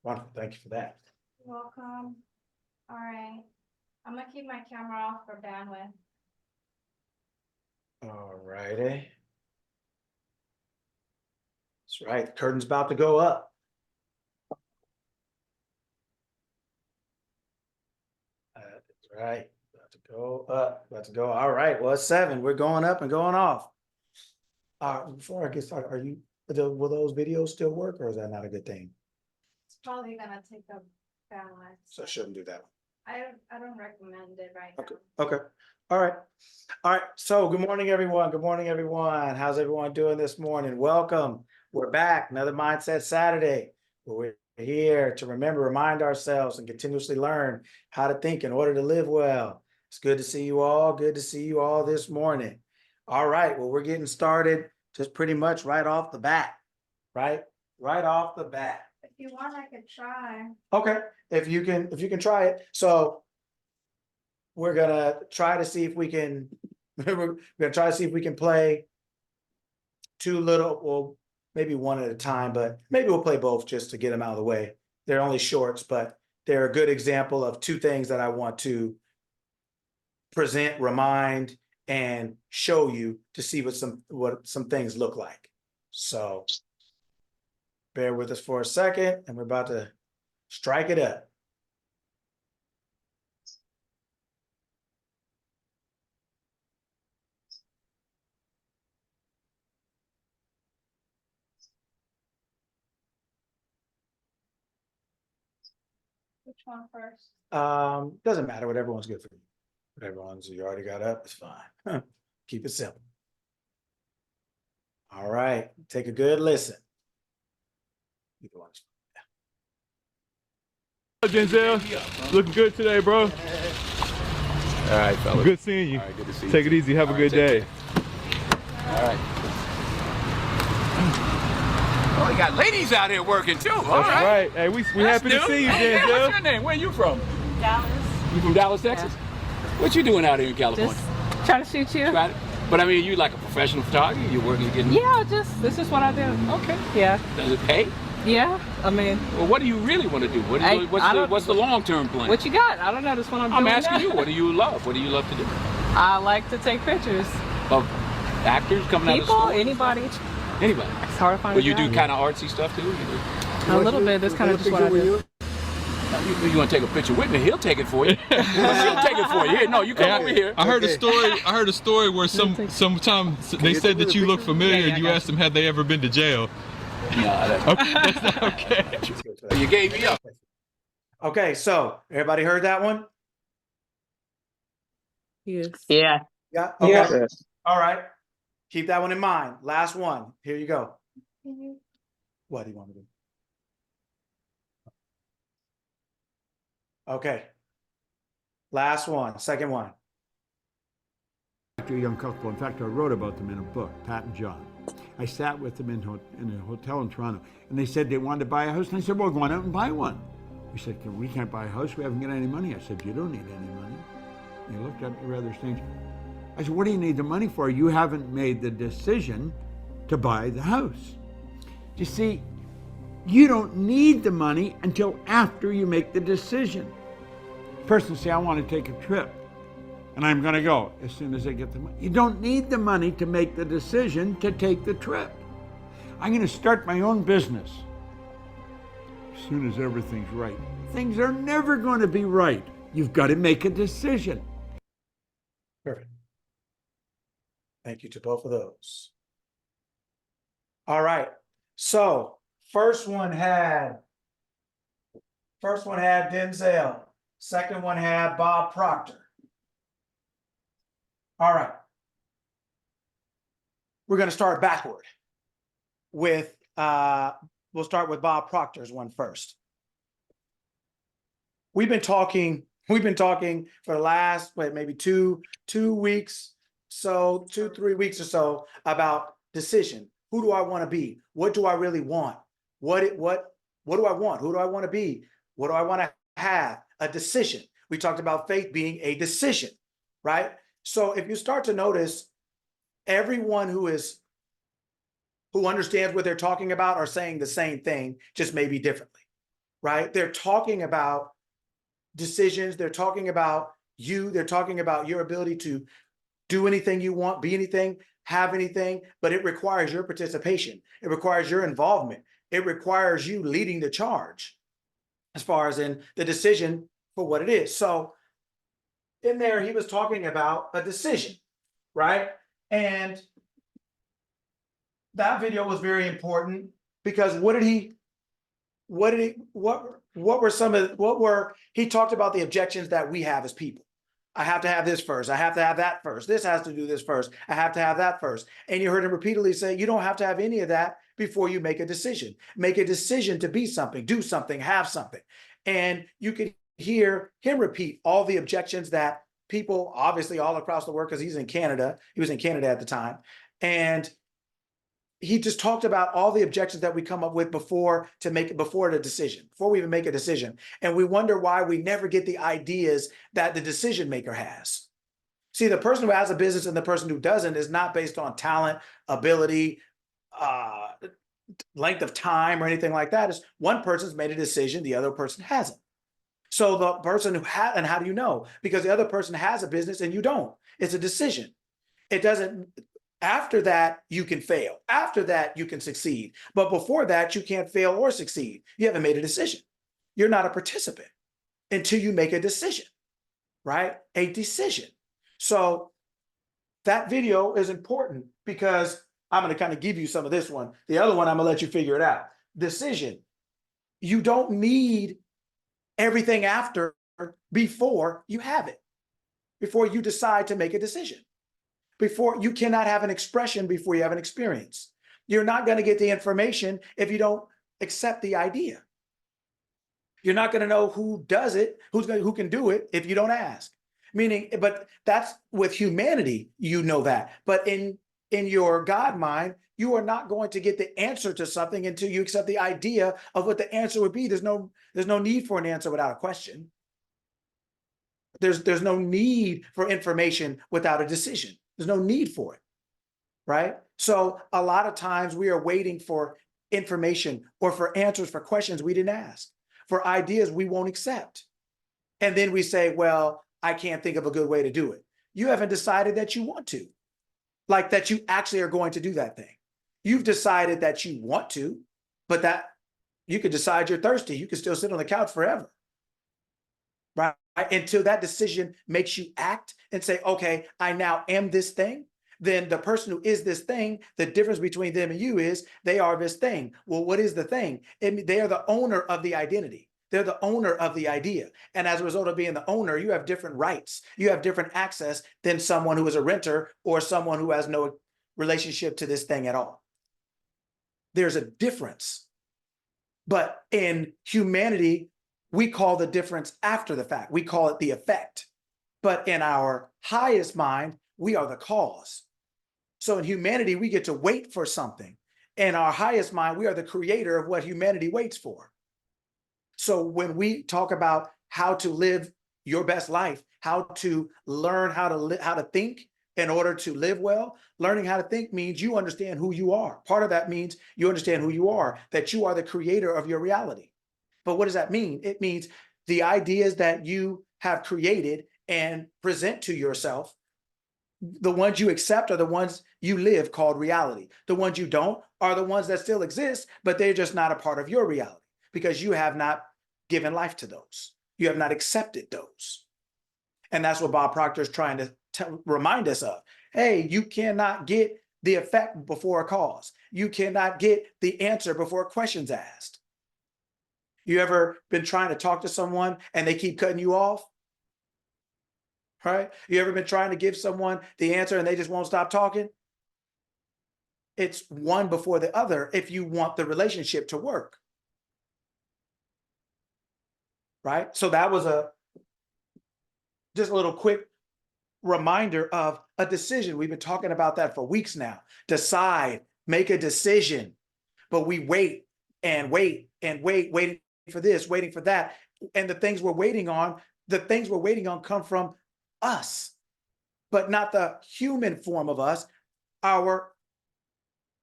Wonderful. Thank you for that. You're welcome. All right. I'm gonna keep my camera off for bandwidth. All righty. That's right. The curtain's about to go up. That's right. About to go up. About to go. All right. Well, it's 7. We're going up and going off. Before I get started, will those videos still work, or is that not a good thing? It's probably gonna take a bandwidth. So I shouldn't do that. I don't recommend it right Okay. now. Okay. All right. All right. So good morning, everyone. Good morning, everyone. How's everyone doing this morning? Welcome. We're back. Another Mindset Saturday, where we're here to remind ourselves and continuously learn how to think in order to live well. It's good to see you all. Good to see you all this morning. All right. Well, we're getting started just pretty much right off the bat, right? Right off the bat. If you want, I could try. Okay, if you can try it. So we're gonna try to see if we can, we're gonna try to see if we can play well, maybe one at a time, but maybe we'll play both just to get them out of the way. They're only shorts, but they're a good example of 2 things that I want to present, remind, and show you to see what some things look like. So bear with us for a second, and we're about to strike it up. Which one first? Doesn't matter, whatever one's good for you. Whatever ones you already got up, it's fine. Keep it simple. All right, take a good listen. Either one's Denzel, looking good today, bro. All right, fellas. Good seeing you. All right, good to see you. Take it easy. Have a good day. All right. Oh, you got ladies out here working too. All That's right. right. Hey, we That's happy to new. see you, Hey, what's your Denzel. name? Where you from? Dallas. You from Dallas, Texas? What you doing out here in California? Just trying to shoot you. Right. But I mean, you like a professional photographer? You working, getting? Yeah, this is what I do. Okay. Yeah. Does it pay? Yeah. I mean, Well, what do you really want to do? What do you, I what's the long-term plan? what you got? I don't know. This one I'm I'm doing asking now. you. What do you love? What do you love to do? I like to take pictures. Of actors coming out of People, school? anybody. Anybody. It's hard to find Well, a you do job. kind of artsy stuff too? You do? A little bit. That's kind of just what I do. You want to take a picture with me? He'll take it for you. Well, she'll take it for you. Here, no, you come over here. I heard a story. I heard a story where sometimes they said that you look familiar, and you asked them had they ever been to jail. No, that's Okay. you gave me up. Okay, so everybody heard that one? Yes. Yeah. Okay. All right. Keep that one in mind. Last one. Here you go. What do you want to do? Okay. Last one, second one. A young couple. In fact, I wrote about them in a book, Pat and John. I sat with them in a hotel in Toronto, and they said they wanted to buy a house, and I said, well, go on out and buy one. He said, we can't buy a house, we haven't got any money. I said, you don't need any money. And he looked at me rather strange. I said, what do you need the money for? You haven't made the decision to buy the house. You see, you don't need the money until after you make the decision. Person say, I want to take a trip, and I'm going to go as soon as I get the money. You don't need the money to make the decision to take the trip. I'm going to start my own business. As soon as everything's right. Things are never going to be right. You've got to make a decision. Perfect. Thank you to both of those. All right. So first one had Denzel. Second one had Bob Proctor. All right. We're going to start backward with, we'll start with Bob Proctor's one first. We've been talking for the last, maybe two weeks, 3 weeks or so about decision. Who do I want to be? What do I really want? What do I want? Who do I want to be? What do I want to have? A decision. We talked about faith being a decision, right? So if you start to notice, everyone who understands what they're talking about are saying the same thing, just maybe differently. right? They're talking about decisions. They're talking about you. They're talking about your ability to do anything you want, be anything, have anything, but it requires your participation. It requires your involvement. It requires you leading the charge as far as in the decision for what it is. So in there, he was talking about a decision, right? And that video was very important because what he talked about the objections that we have as people. I have to have this first. I have to have that first. This has to do this first. I have to have that first. And you heard him repeatedly say, you don't have to have any of that before you make a decision. Make a decision to be something, do something, have something. And you could hear him repeat all the objections that people, obviously all across the world, because he's in Canada. He was in Canada at the time. And he just talked about all the objections that we come up with before the decision, before we even make a decision. And we wonder why we never get the ideas that the decision maker has. See, the person who has a business and the person who doesn't is not based on talent, ability, length of time or anything like that. It's one person's made a decision, the other person hasn't. So the person who and how do you know? Because the other person has a business and you don't. It's a decision. It doesn't. After that, you can fail. After that, you can succeed. But before that, you can't fail or succeed. You haven't made a decision. You're not a participant until you make a decision, right? A decision. So that video is important because I'm going to kind of give you some of this one. The other one, I'm going to let you figure it out. Decision. You don't need everything after before you have it, before you decide to make a decision. Before you cannot have an expression before you have an experience. You're not going to get the information if you don't accept the idea. You're not going to know who does it, who can do it if you don't ask. Meaning, but that's with humanity, you know that. But in your God mind, you are not going to get the answer to something until you accept the idea of what the answer would be. There's no need for an answer without a question. There's no need for information without a decision. There's no need for it, right? So a lot of times we are waiting for information or for answers for questions we didn't ask, for ideas we won't accept. And then we say, well, I can't think of a good way to do it. You haven't decided that you want to, like that you actually are going to do that thing. You've decided that you want to, but that you could decide you're thirsty. You could still sit on the couch forever, right? Until that decision makes you act and say, okay, I now am this thing. Then the person who is this thing, the difference between them and you is they are this thing. Well, what is the thing? They are the owner of the identity. They're the owner of the idea. And as a result of being the owner, you have different rights. You have different access than someone who is a renter or someone who has no relationship to this thing at all. There's a difference. But in humanity, we call the difference after the fact. We call it the effect. But in our highest mind, we are the cause. So in humanity, we get to wait for something. In our highest mind, we are the creator of what humanity waits for. So when we talk about how to live your best life, how to learn how to think in order to live well, learning how to think means you understand who you are. Part of that means you understand who you are, that you are the creator of your reality. But what does that mean? It means the ideas that you have created and present to yourself, the ones you accept are the ones you live, called reality. The ones you don't are the ones that still exist, but they're just not a part of your reality because you have not given life to those. You have not accepted those. And that's what Bob Proctor is trying to remind us of. Hey, you cannot get the effect before a cause. You cannot get the answer before a question's asked. You ever been trying to talk to someone and they keep cutting you off? Right? You ever been trying to give someone the answer and they just won't stop talking? It's one before the other if you want the relationship to work. Right? So that was just a little quick reminder of a decision. We've been talking about that for weeks now. Decide, make a decision. But we wait and wait and wait, waiting for this, waiting for that. And the things we're waiting on come from us, but not the human form of us, our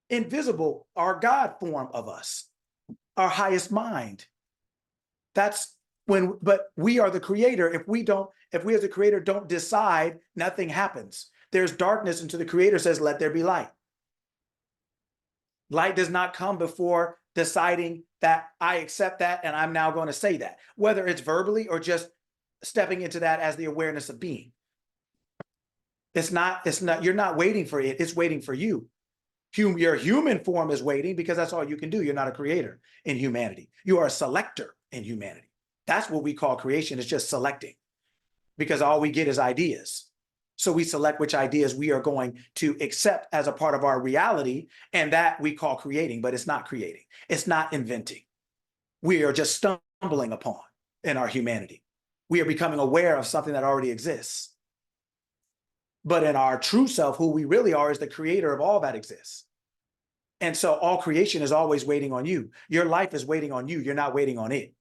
invisible, our God form of us, our highest mind. That's when, but we are the creator. If we as the creator don't decide, nothing happens. There's darkness until the creator says, let there be light. Light does not come before deciding that I accept that and I'm now going to say that, whether it's verbally or just stepping into that as the awareness of being. It's not, you're not waiting for it, it's waiting for you. Your human form is waiting because that's all you can do. You're not a creator in humanity. You are a selector in humanity. That's what we call creation, is just selecting, because all we get is ideas. So we select which ideas we are going to accept as a part of our reality, and that we call creating, but it's not creating. It's not inventing. We are just stumbling upon in our humanity. We are becoming aware of something that already exists. But in our true self, who we really are is the creator of all that exists. And so all creation is always waiting on you. Your life is waiting on you. You're not waiting on it.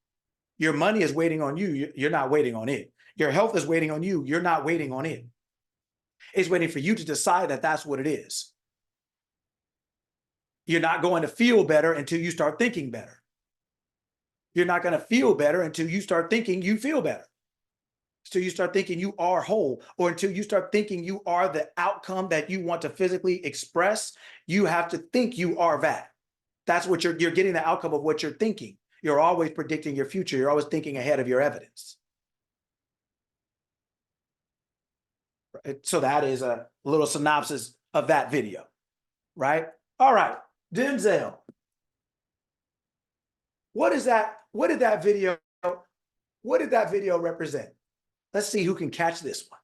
Your money is waiting on you. You're not waiting on it. Your health is waiting on you. You're not waiting on it. It's waiting for you to decide that that's what it is. You're not going to feel better until you start thinking better. You're not going to feel better until you start thinking you feel better. Until you start thinking you are whole, or until you start thinking you are the outcome that you want to physically express. You have to think you are that. That's what you're getting, the outcome of what you're thinking. You're always predicting your future. You're always thinking ahead of your evidence. So that is a little synopsis of that video, right? All right, Denzel. What is that? What did that video represent? Let's see who can catch this one.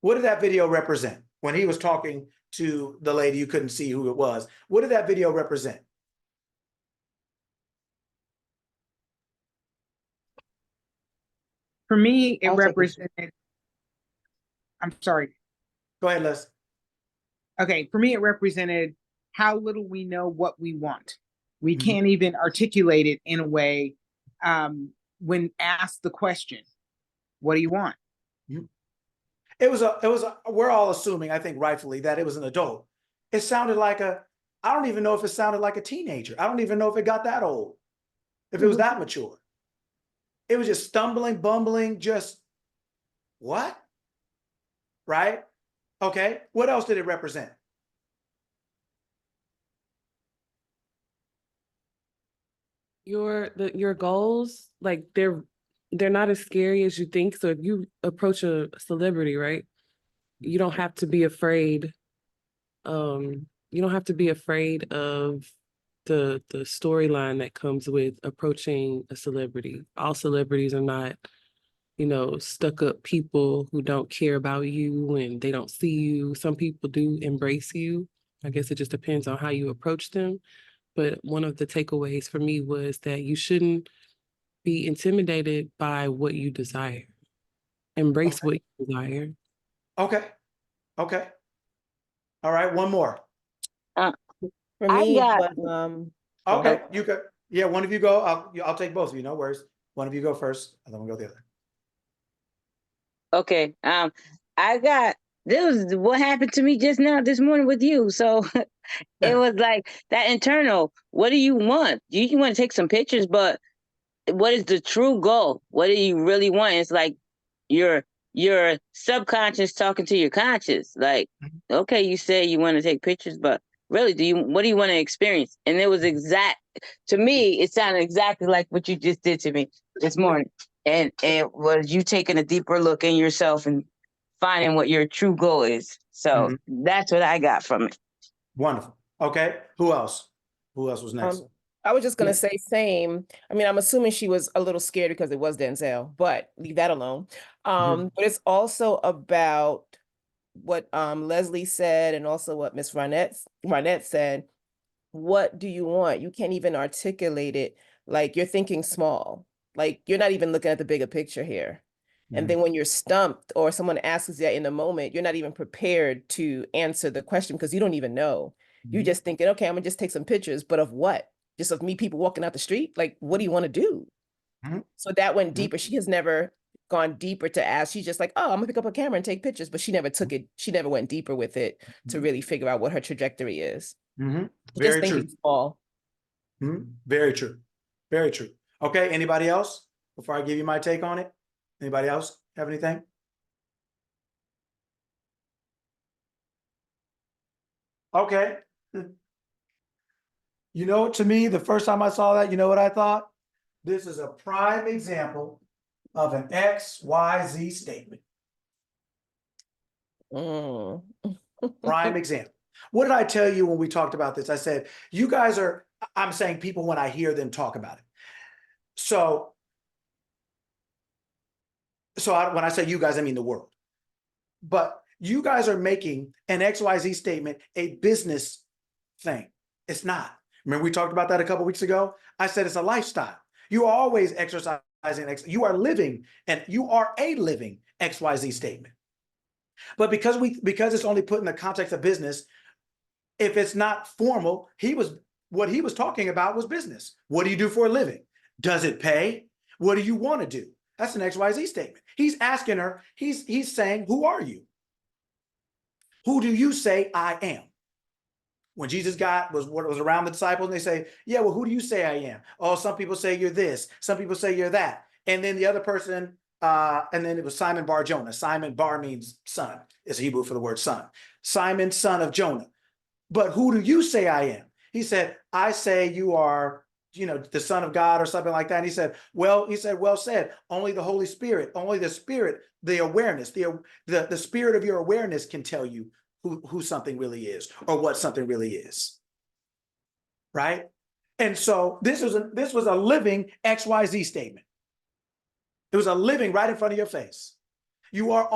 What did that video represent? When he was talking to the lady, you couldn't see who it was. What did that video represent? For me, it represented, I'm sorry. Go ahead, Les. Okay, for me, it represented how little we know what we want. We can't even articulate it in a way when asked the question, what do you want? We're all assuming, I think rightfully, that it was an adult. It sounded like I don't even know if it sounded like a teenager. I don't even know if it got that old, if it was that mature. It was just stumbling, bumbling, just what? Right? Okay. What else did it represent? Your goals, like they're not as scary as you think. So if you approach a celebrity, right, you don't have to be afraid. You don't have to be afraid of the storyline that comes with approaching a celebrity. All celebrities are not, stuck up people who don't care about you and they don't see you. Some people do embrace you. I guess it just depends on how you approach them. But one of the takeaways for me was that you shouldn't be intimidated by what you desire. Embrace what you desire. Okay. Okay. All right. One more. For me, Okay. You go. Yeah. One of you go. I'll take both of you. No worries. One of you go first, and then we'll go the other. okay. This was what happened to me just now this morning with you. So it was like that internal, what do you want? You want to take some pictures, but what is the true goal? What do you really want? It's like your subconscious talking to your conscious. Like, okay, you say you want to take pictures, but really, what do you want to experience? And it was to me, it sounded exactly like what you just did to me this morning. And it was you taking a deeper look in yourself and finding what your true goal is. So that's what I got from it. Wonderful. Okay. Who else? Who else was next? I was just going to say same. I mean, I'm assuming she was a little scared because it was Denzel, but leave that alone. But it's also about what Leslie said and also what Miss Reinette said. What do you want? You can't even articulate it. Like you're thinking small. Like you're not even looking at the bigger picture here. And then when you're stumped or someone asks you that in the moment, you're not even prepared to answer the question because you don't even know. You're just thinking, okay, I'm gonna just take some pictures, but of what? Just of me, people walking out the street? Like, what do you want to do? So that went deeper. She has never gone deeper to ask. She's just like, oh, I'm gonna pick up a camera and take pictures, but she never took it. She never went deeper with it to really figure out what her trajectory is. Very true. Small. Very true. Very true. Okay, anybody else? Before I give you my take on it, anybody else have anything? Okay. You know, to me, the first time I saw that, you know what I thought? This is a prime example of an XYZ statement. Mm. Prime example. What did I tell you when we talked about this? I said, you guys are, I'm saying people when I hear them talk about it. So when I say you guys, I mean the world. But you guys are making an XYZ statement a business thing. It's not. Remember we talked about that a couple weeks ago? I said it's a lifestyle. You are always exercising, you are living, and you are a living XYZ statement. But because it's only put in the context of business, if it's not formal, what he was talking about was business. What do you do for a living? Does it pay? What do you want to do? That's an XYZ statement. He's asking her, he's saying, who are you? Who do you say I am? When Jesus was around the disciples and they say, yeah, well, who do you say I am? Oh, some people say you're this. Some people say you're that. And then the other person, and then it was Simon Bar Jonah. Simon Bar means son. It's Hebrew for the word son. Simon, son of Jonah. But who do you say I am? He said, I say you are, the son of God or something like that. And he said, well said. Only the Holy Spirit, only the Spirit, the awareness, the spirit of your awareness can tell you who something really is or what something really is. Right? And so this was a living XYZ statement. It was a living right in front of your face. You are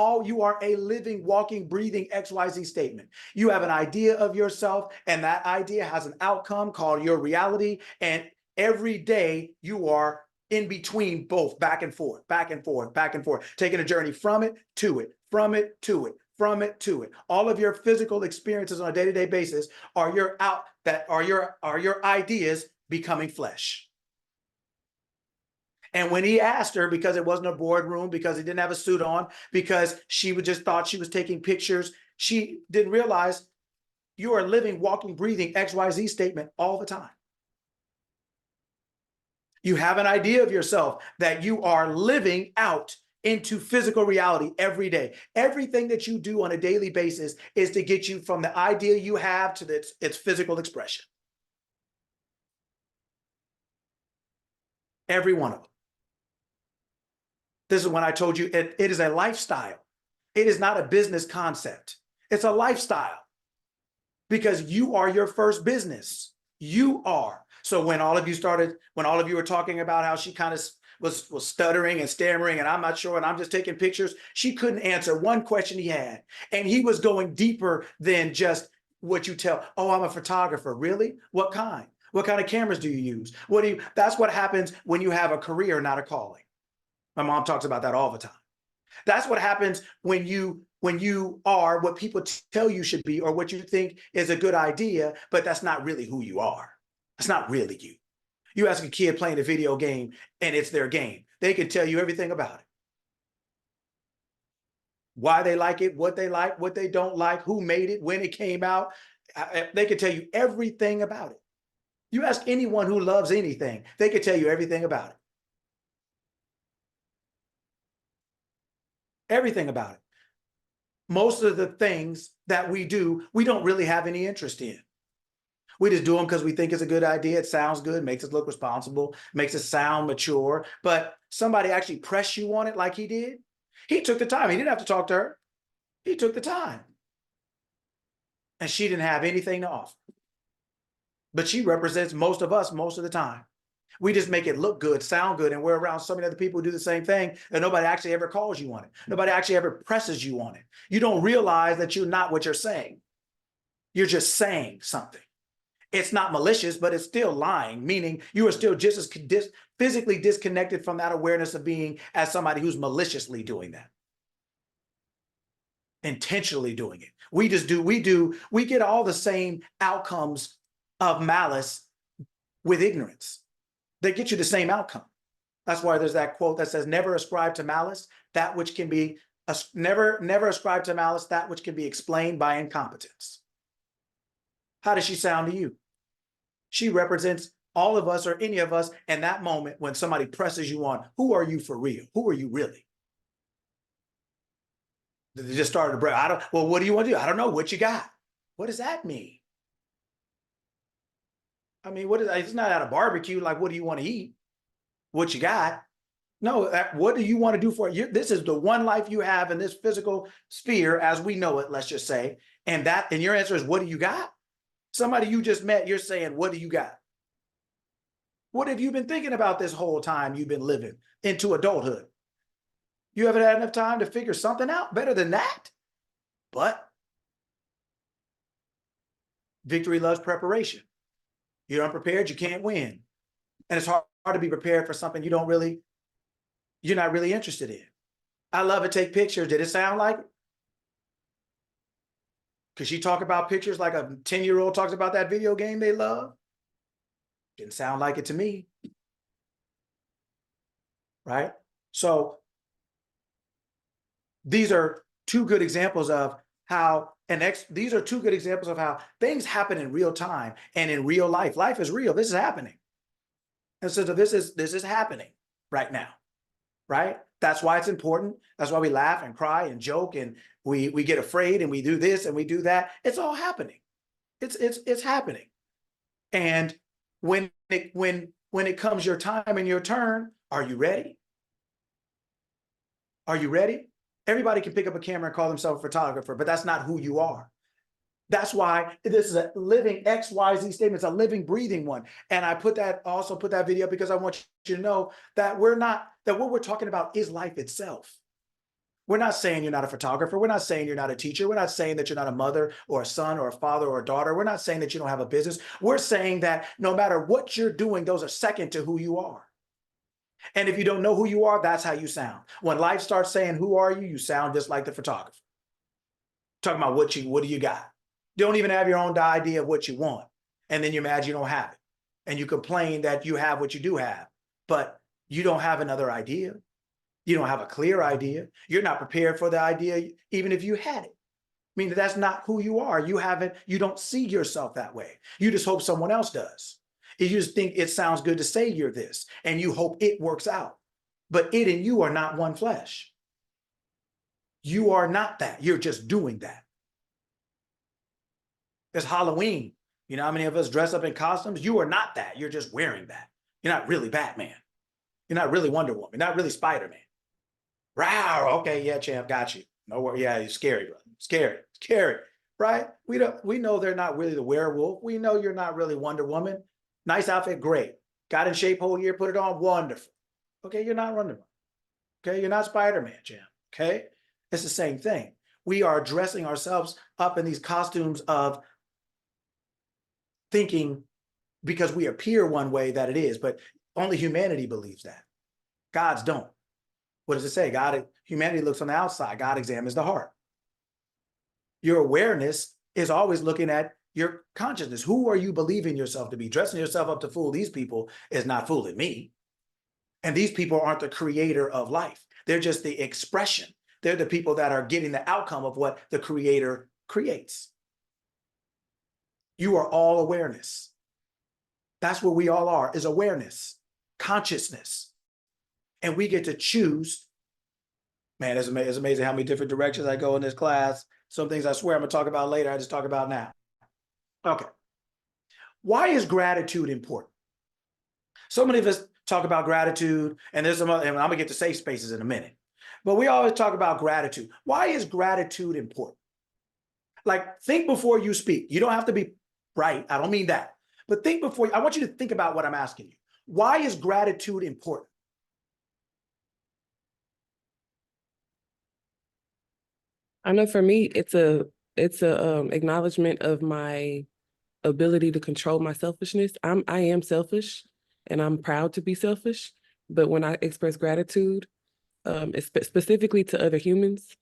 a living, walking, breathing XYZ statement. You have an idea of yourself, and that idea has an outcome called your reality. And every day you are in between both, back and forth, back and forth, back and forth, taking a journey from it to it, from it to it, from it to it. All of your physical experiences on a day-to-day basis are your ideas becoming flesh. And when he asked her, because it wasn't a boardroom, because he didn't have a suit on, because she just thought she was taking pictures, she didn't realize you are a living, walking, breathing XYZ statement all the time. You have an idea of yourself that you are living out into physical reality every day. Everything that you do on a daily basis is to get you from the idea you have to its physical expression. Every one of them. This is when I told you it is a lifestyle. It is not a business concept. It's a lifestyle because you are your first business. You are. So when all of you were talking about how she kind of was stuttering and stammering and I'm not sure and I'm just taking pictures, she couldn't answer one question he had. And he was going deeper than just what you tell. Oh, I'm a photographer. Really? What kind? What kind of cameras do you use? That's what happens when you have a career, not a calling. My mom talks about that all the time. That's what happens when you are what people tell you should be or what you think is a good idea, but that's not really who you are. That's not really you. You ask a kid playing a video game and it's their game. They can tell you everything about it. Why they like it, what they don't like, who made it, when it came out. They can tell you everything about it. You ask anyone who loves anything, they can tell you everything about it. Everything about it. Most of the things that we do, we don't really have any interest in. We just do them because we think it's a good idea. It sounds good, makes us look responsible, makes us sound mature. But somebody actually press you on it like he did. He took the time. He didn't have to talk to her. He took the time. And she didn't have anything to offer. But she represents most of us most of the time. We just make it look good, sound good, and we're around so many other people who do the same thing, and nobody actually ever calls you on it. Nobody actually ever presses you on it. You don't realize that you're not what you're saying. You're just saying something. It's not malicious, but it's still lying, meaning you are still just as physically disconnected from that awareness of being as somebody who's maliciously doing that. Intentionally doing it. We get all the same outcomes of malice with ignorance. They get you the same outcome. That's why there's that quote that says, never ascribe to malice that which can be, never ascribe to malice that which can be explained by incompetence. How does she sound to you? She represents all of us or any of us in that moment when somebody presses you on, who are you for real? Who are you really? They just started to break. Well, what do you want to do? I don't know. What you got? What does that mean? I mean, it's not at a barbecue. Like, what do you want to eat? What you got? No, what do you want to do for you? This is the one life you have in this physical sphere as we know it, let's just say. And your answer is, what do you got? Somebody you just met, you're saying, what do you got? What have you been thinking about this whole time you've been living into adulthood? You haven't had enough time to figure something out better than that? But victory loves preparation. You're unprepared, you can't win. And it's hard to be prepared for something you're not really interested in. I love to take pictures. Did it sound like it? Because she talk about pictures like a 10-year-old talks about that video game they love. Didn't sound like it to me. Right? So these are two good examples of how these are two good examples of how things happen in real time and in real life. Life is real. This is happening. And so this is happening right now. Right? That's why it's important. That's why we laugh and cry and joke and we get afraid and we do this and we do that. It's all happening. It's happening. And when it comes your time and your turn, are you ready? Are you ready? Everybody can pick up a camera and call themselves a photographer, but that's not who you are. That's why this is a living XYZ statement. It's a living, breathing one. And I also put that video up because I want you to know that what we're talking about is life itself. We're not saying you're not a photographer. We're not saying you're not a teacher. We're not saying that you're not a mother or a son or a father or a daughter. We're not saying that you don't have a business. We're saying that no matter what you're doing, those are second to who you are. And if you don't know who you are, that's how you sound. When life starts saying, who are you? You sound just like the photographer. Talking about what do you got? You don't even have your own idea of what you want. And then you're mad you don't have it. And you complain that you have what you do have, but you don't have another idea. You don't have a clear idea. You're not prepared for the idea, even if you had it. I mean, that's not who you are. You don't see yourself that way. You just hope someone else does. You just think it sounds good to say you're this, and you hope it works out. But it and you are not one flesh. You are not that. You're just doing that. It's Halloween. You know how many of us dress up in costumes? You are not that. You're just wearing that. You're not really Batman. You're not really Wonder Woman. You're not really Spider-Man. Rawr, okay, yeah, champ, got you. No worry, yeah, you're scary, brother. Scary, right? We know they're not really the werewolf. We know you're not really Wonder Woman. Nice outfit, great. Got in shape whole year, put it on, wonderful. Okay, you're not Wonder Woman. Okay, you're not Spider-Man, champ. Okay, it's the same thing. We are dressing ourselves up in these costumes of thinking because we appear one way that it is, but only humanity believes that. Gods don't. What does it say? Humanity looks on the outside. God examines the heart. Your awareness is always looking at your consciousness. Who are you believing yourself to be? Dressing yourself up to fool these people is not fooling me. And these people aren't the creator of life. They're just the expression. They're the people that are getting the outcome of what the creator creates. You are all awareness. That's what we all are, is awareness, consciousness. And we get to choose. Man, it's amazing how many different directions I go in this class. Some things I swear I'm gonna talk about later, I just talk about now. Okay. Why is gratitude important? So many of us talk about gratitude, and there's some other, and I'm gonna get to safe spaces in a minute. But we always talk about gratitude. Why is gratitude important? Like, think before you speak. You don't have to be right. I don't mean that. But think before, I want you to think about what I'm asking you. Why is gratitude important? I know for me, it's a acknowledgement of my ability to control my selfishness. I am selfish, and I'm proud to be selfish. But when I express gratitude, specifically to other humans,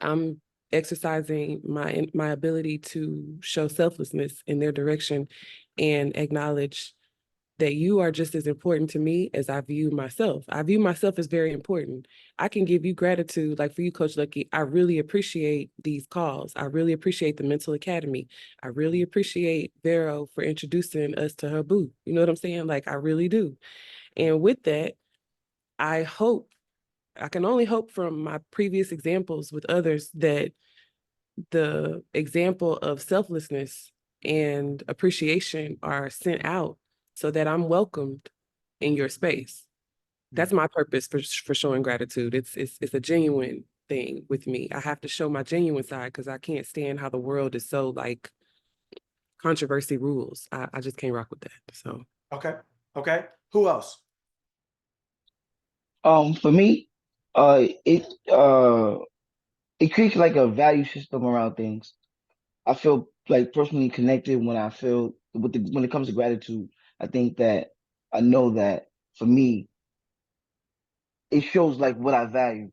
I'm exercising my ability to show selflessness in their direction and acknowledge that you are just as important to me as I view myself. I view myself as very important. I can give you gratitude, like for you, Coach Lucky. I really appreciate these calls. I really appreciate the Mental Academy. I really appreciate Vero for introducing us to her boo. You know what I'm saying? Like, I really do. And with that, I can only hope from my previous examples with others that the example of selflessness and appreciation are sent out so that I'm welcomed in your space. That's my purpose for showing gratitude. It's a genuine thing with me. I have to show my genuine side because I can't stand how the world is so like controversy rules. I just can't rock with that. So Okay. Who else? For me, it creates like a value system around things. I feel like personally connected when I feel when it comes to gratitude. I think that I know that for me, it shows like what I value,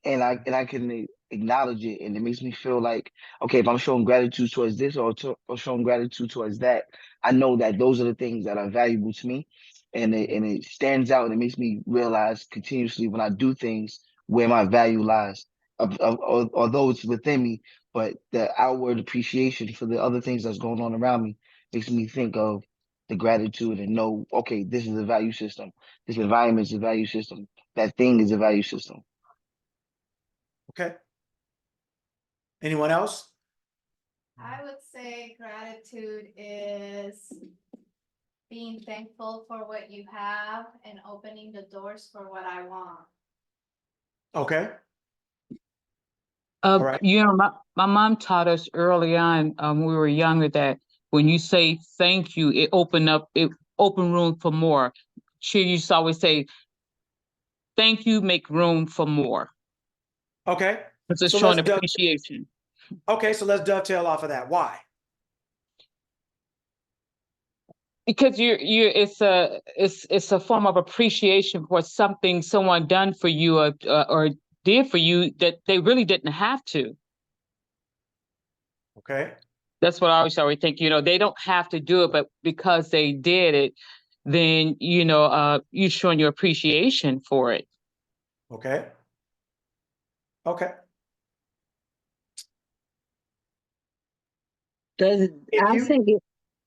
and I can acknowledge it, and it makes me feel like, okay, if I'm showing gratitude towards this or showing gratitude towards that, I know that those are the things that are valuable to me, and it stands out, and it makes me realize continuously when I do things where my value lies, although it's within me, but the outward appreciation for the other things that's going on around me makes me think of the gratitude and know, okay, this is a value system, this environment is a value system, that thing is a value system. Okay. Anyone else? I would say gratitude is being thankful for what you have and opening the doors for what I want. Okay. right. You know, my mom taught us early on, when we were younger, that when you say thank you, it open room for more. She used to always say, thank you, make room for more. Okay. It's a So showing let's appreciation. Okay, so let's dovetail off of that. Why? Because it's a form of appreciation for something someone done for you or did for you that they really didn't have to. Okay. That's what I always think, you know, they don't have to do it, but because they did it, then, you know, you're showing your appreciation for it. Okay. Okay. I think it,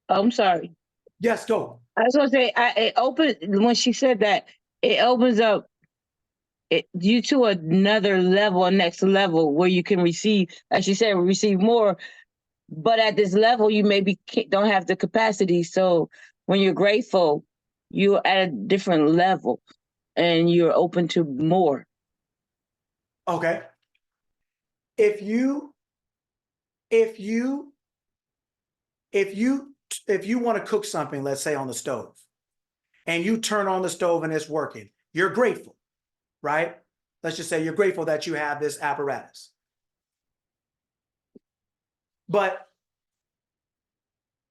I'm sorry. Yes, go. I was gonna say, it opened when she said that it opens up you to another level, a next level where you can receive, as she said, receive more. But at this level, you maybe don't have the capacity. So when you're grateful, you're at a different level, and you're open to more. Okay. If you want to cook something, let's say on the stove, and you turn on the stove and it's working, you're grateful, right? Let's just say you're grateful that you have this apparatus. But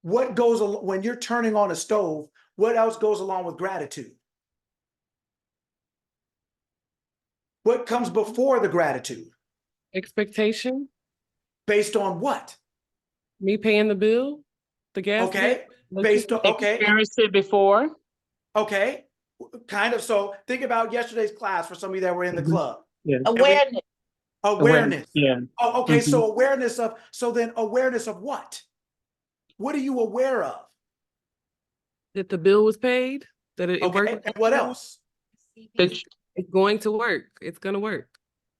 what goes when you're turning on a stove, what else goes along with gratitude? What comes before the gratitude? expectation, Based on what? me paying the bill, the gas Okay. bill. Based on, okay. Experienced it before. Okay. Kind of. So think about yesterday's class for some of you that were in the club. Yeah. Awareness. Awareness. Yeah. Oh, okay. So awareness of, awareness of what? What are you aware of? That the bill was paid, that it Okay. worked. And what else? It's going to work. It's gonna work.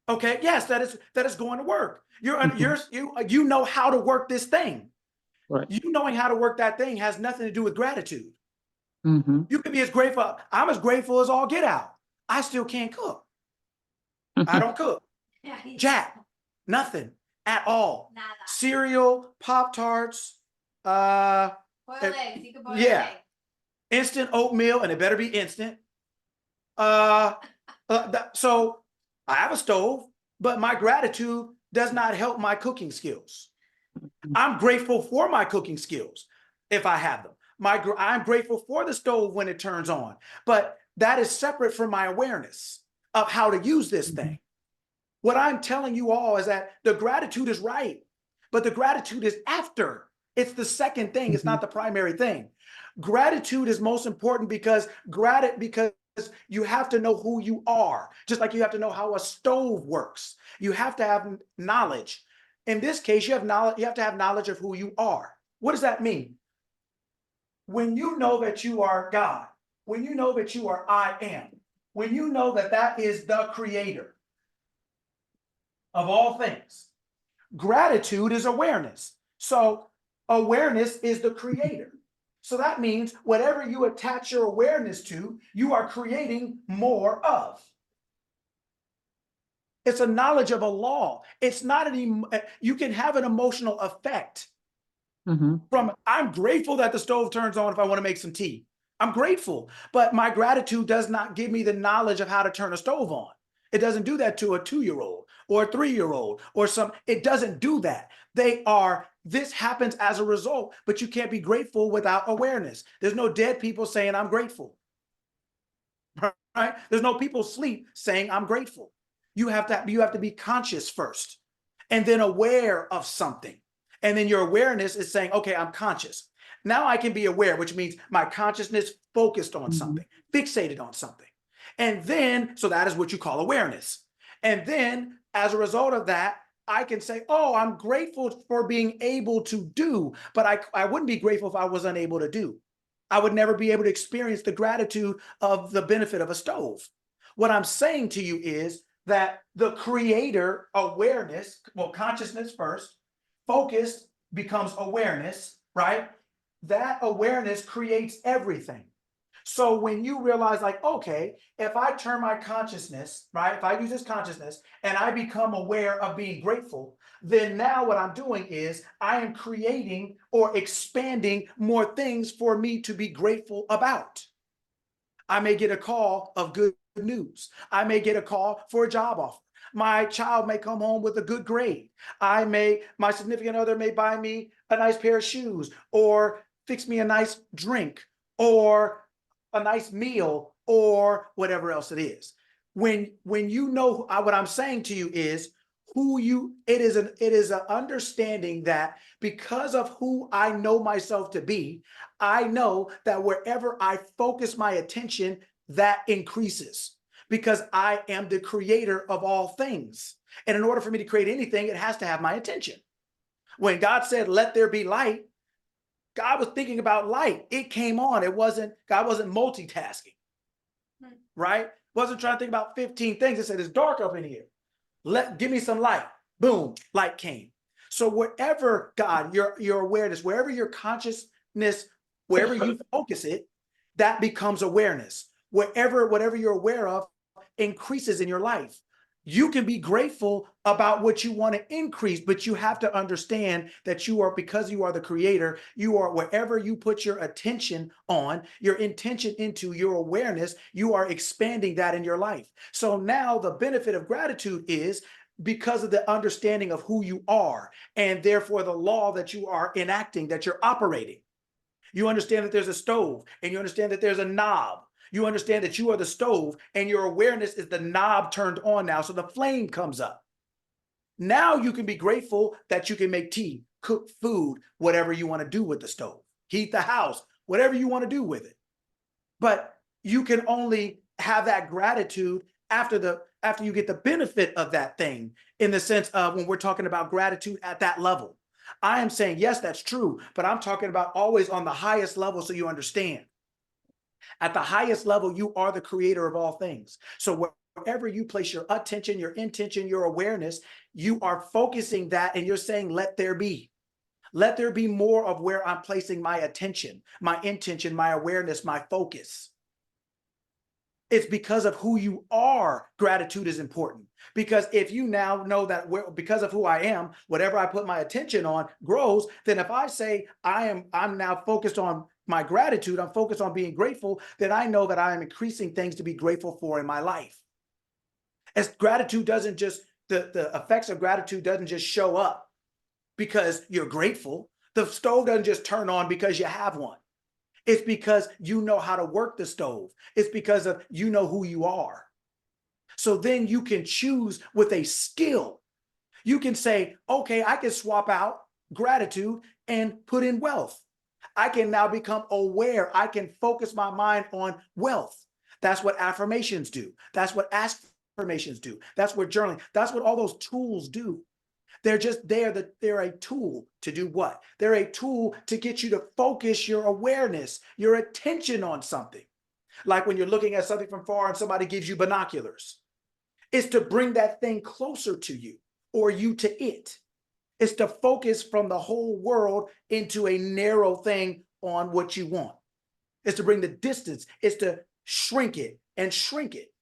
Okay. Yes, that is going to work. You know how to work this thing. Right. You knowing how to work that thing has nothing to do with gratitude. Mm-hmm. You can be as grateful. I'm as grateful as all get out. I still can't cook. I don't cook. Jack, nothing at all. Nada. Cereal, Pop-Tarts, Boiled eggs. You can boil yeah. eggs. instant oatmeal, and it better be instant. So I have a stove, but my gratitude does not help my cooking skills. I'm grateful for my cooking skills if I have them. I'm grateful for the stove when it turns on, but that is separate from my awareness of how to use this thing. What I'm telling you all is that the gratitude is right, but the gratitude is after. It's the second thing. It's not the primary thing. Gratitude is most important because you have to know who you are, just like you have to know how a stove works. You have to have knowledge. In this case, you have knowledge, you have to have knowledge of who you are. What does that mean? When you know that you are God, when you know that you are I am, when you know that that is the creator of all things, gratitude is awareness. So awareness is the creator. So that means whatever you attach your awareness to, you are creating more of. It's a knowledge of a law. It's not you can have an emotional effect from, I'm grateful that the stove turns on if I want to make some tea. I'm grateful, but my gratitude does not give me the knowledge of how to turn a stove on. It doesn't do that to a 2-year-old or a 3-year-old or it doesn't do that. This happens as a result, but you can't be grateful without awareness. There's no dead people saying I'm grateful, right? There's no people asleep saying I'm grateful. You have to be conscious first and then aware of something. And then your awareness is saying, okay, I'm conscious. Now I can be aware, which means my consciousness focused on something, fixated on something. And then, so that is what you call awareness. And then as a result of that, I can say, oh, I'm grateful for being able to do, but I wouldn't be grateful if I was unable to do. I would never be able to experience the gratitude of the benefit of a stove. What I'm saying to you is that the creator awareness, well, consciousness first, focused becomes awareness, right? That awareness creates everything. So when you realize like, okay, if I turn my consciousness, right? If I use this consciousness and I become aware of being grateful, then now what I'm doing is I am creating or expanding more things for me to be grateful about. I may get a call of good news. I may get a call for a job offer. My child may come home with a good grade. My significant other may buy me a nice pair of shoes or fix me a nice drink or a nice meal or whatever else it is. When you know what I'm saying to you is it is an understanding that because of who I know myself to be, I know that wherever I focus my attention, that increases because I am the creator of all things. And in order for me to create anything, it has to have my attention. When God said, let there be light, God was thinking about light. It came on. God wasn't multitasking, right? Wasn't trying to think about 15 things. It said, it's dark up in here. Give me some light. Boom, light came. So wherever God, your awareness, wherever your consciousness, wherever you focus it, that becomes awareness. Whatever you're aware of increases in your life. You can be grateful about what you want to increase, but you have to understand that because you are the creator, you are wherever you put your attention on, your intention into your awareness, you are expanding that in your life. So now the benefit of gratitude is because of the understanding of who you are and therefore the law that you are enacting, that you're operating. You understand that there's a stove and you understand that there's a knob. You understand that you are the stove and your awareness is the knob turned on now. So the flame comes up. Now you can be grateful that you can make tea, cook food, whatever you want to do with the stove, heat the house, whatever you want to do with it. But you can only have that gratitude after you get the benefit of that thing, in the sense of when we're talking about gratitude at that level. I am saying, yes, that's true, but I'm talking about always on the highest level so you understand. At the highest level, you are the creator of all things. So wherever you place your attention, your intention, your awareness, you are focusing that and you're saying, let there be. Let there be more of where I'm placing my attention, my intention, my awareness, my focus. It's because of who you are, gratitude is important. Because if you now know that because of who I am, whatever I put my attention on grows, then if I say I'm now focused on my gratitude, I'm focused on being grateful, then I know that I am increasing things to be grateful for in my life. As gratitude doesn't just, the effects of gratitude doesn't just show up because you're grateful. The stove doesn't just turn on because you have one. It's because you know how to work the stove. It's because of you know who you are. So then you can choose with a skill. You can say, okay, I can swap out gratitude and put in wealth. I can now become aware. I can focus my mind on wealth. That's what affirmations do. That's what affirmations do. That's what journaling, that's what all those tools do. They're just there, that they're a tool to do what? They're a tool to get you to focus your awareness, your attention on something. Like when you're looking at something from far and somebody gives you binoculars. It's to bring that thing closer to you or you to it. It's to focus from the whole world into a narrow thing on what you want. It's to bring the distance. It's to shrink it and shrink it.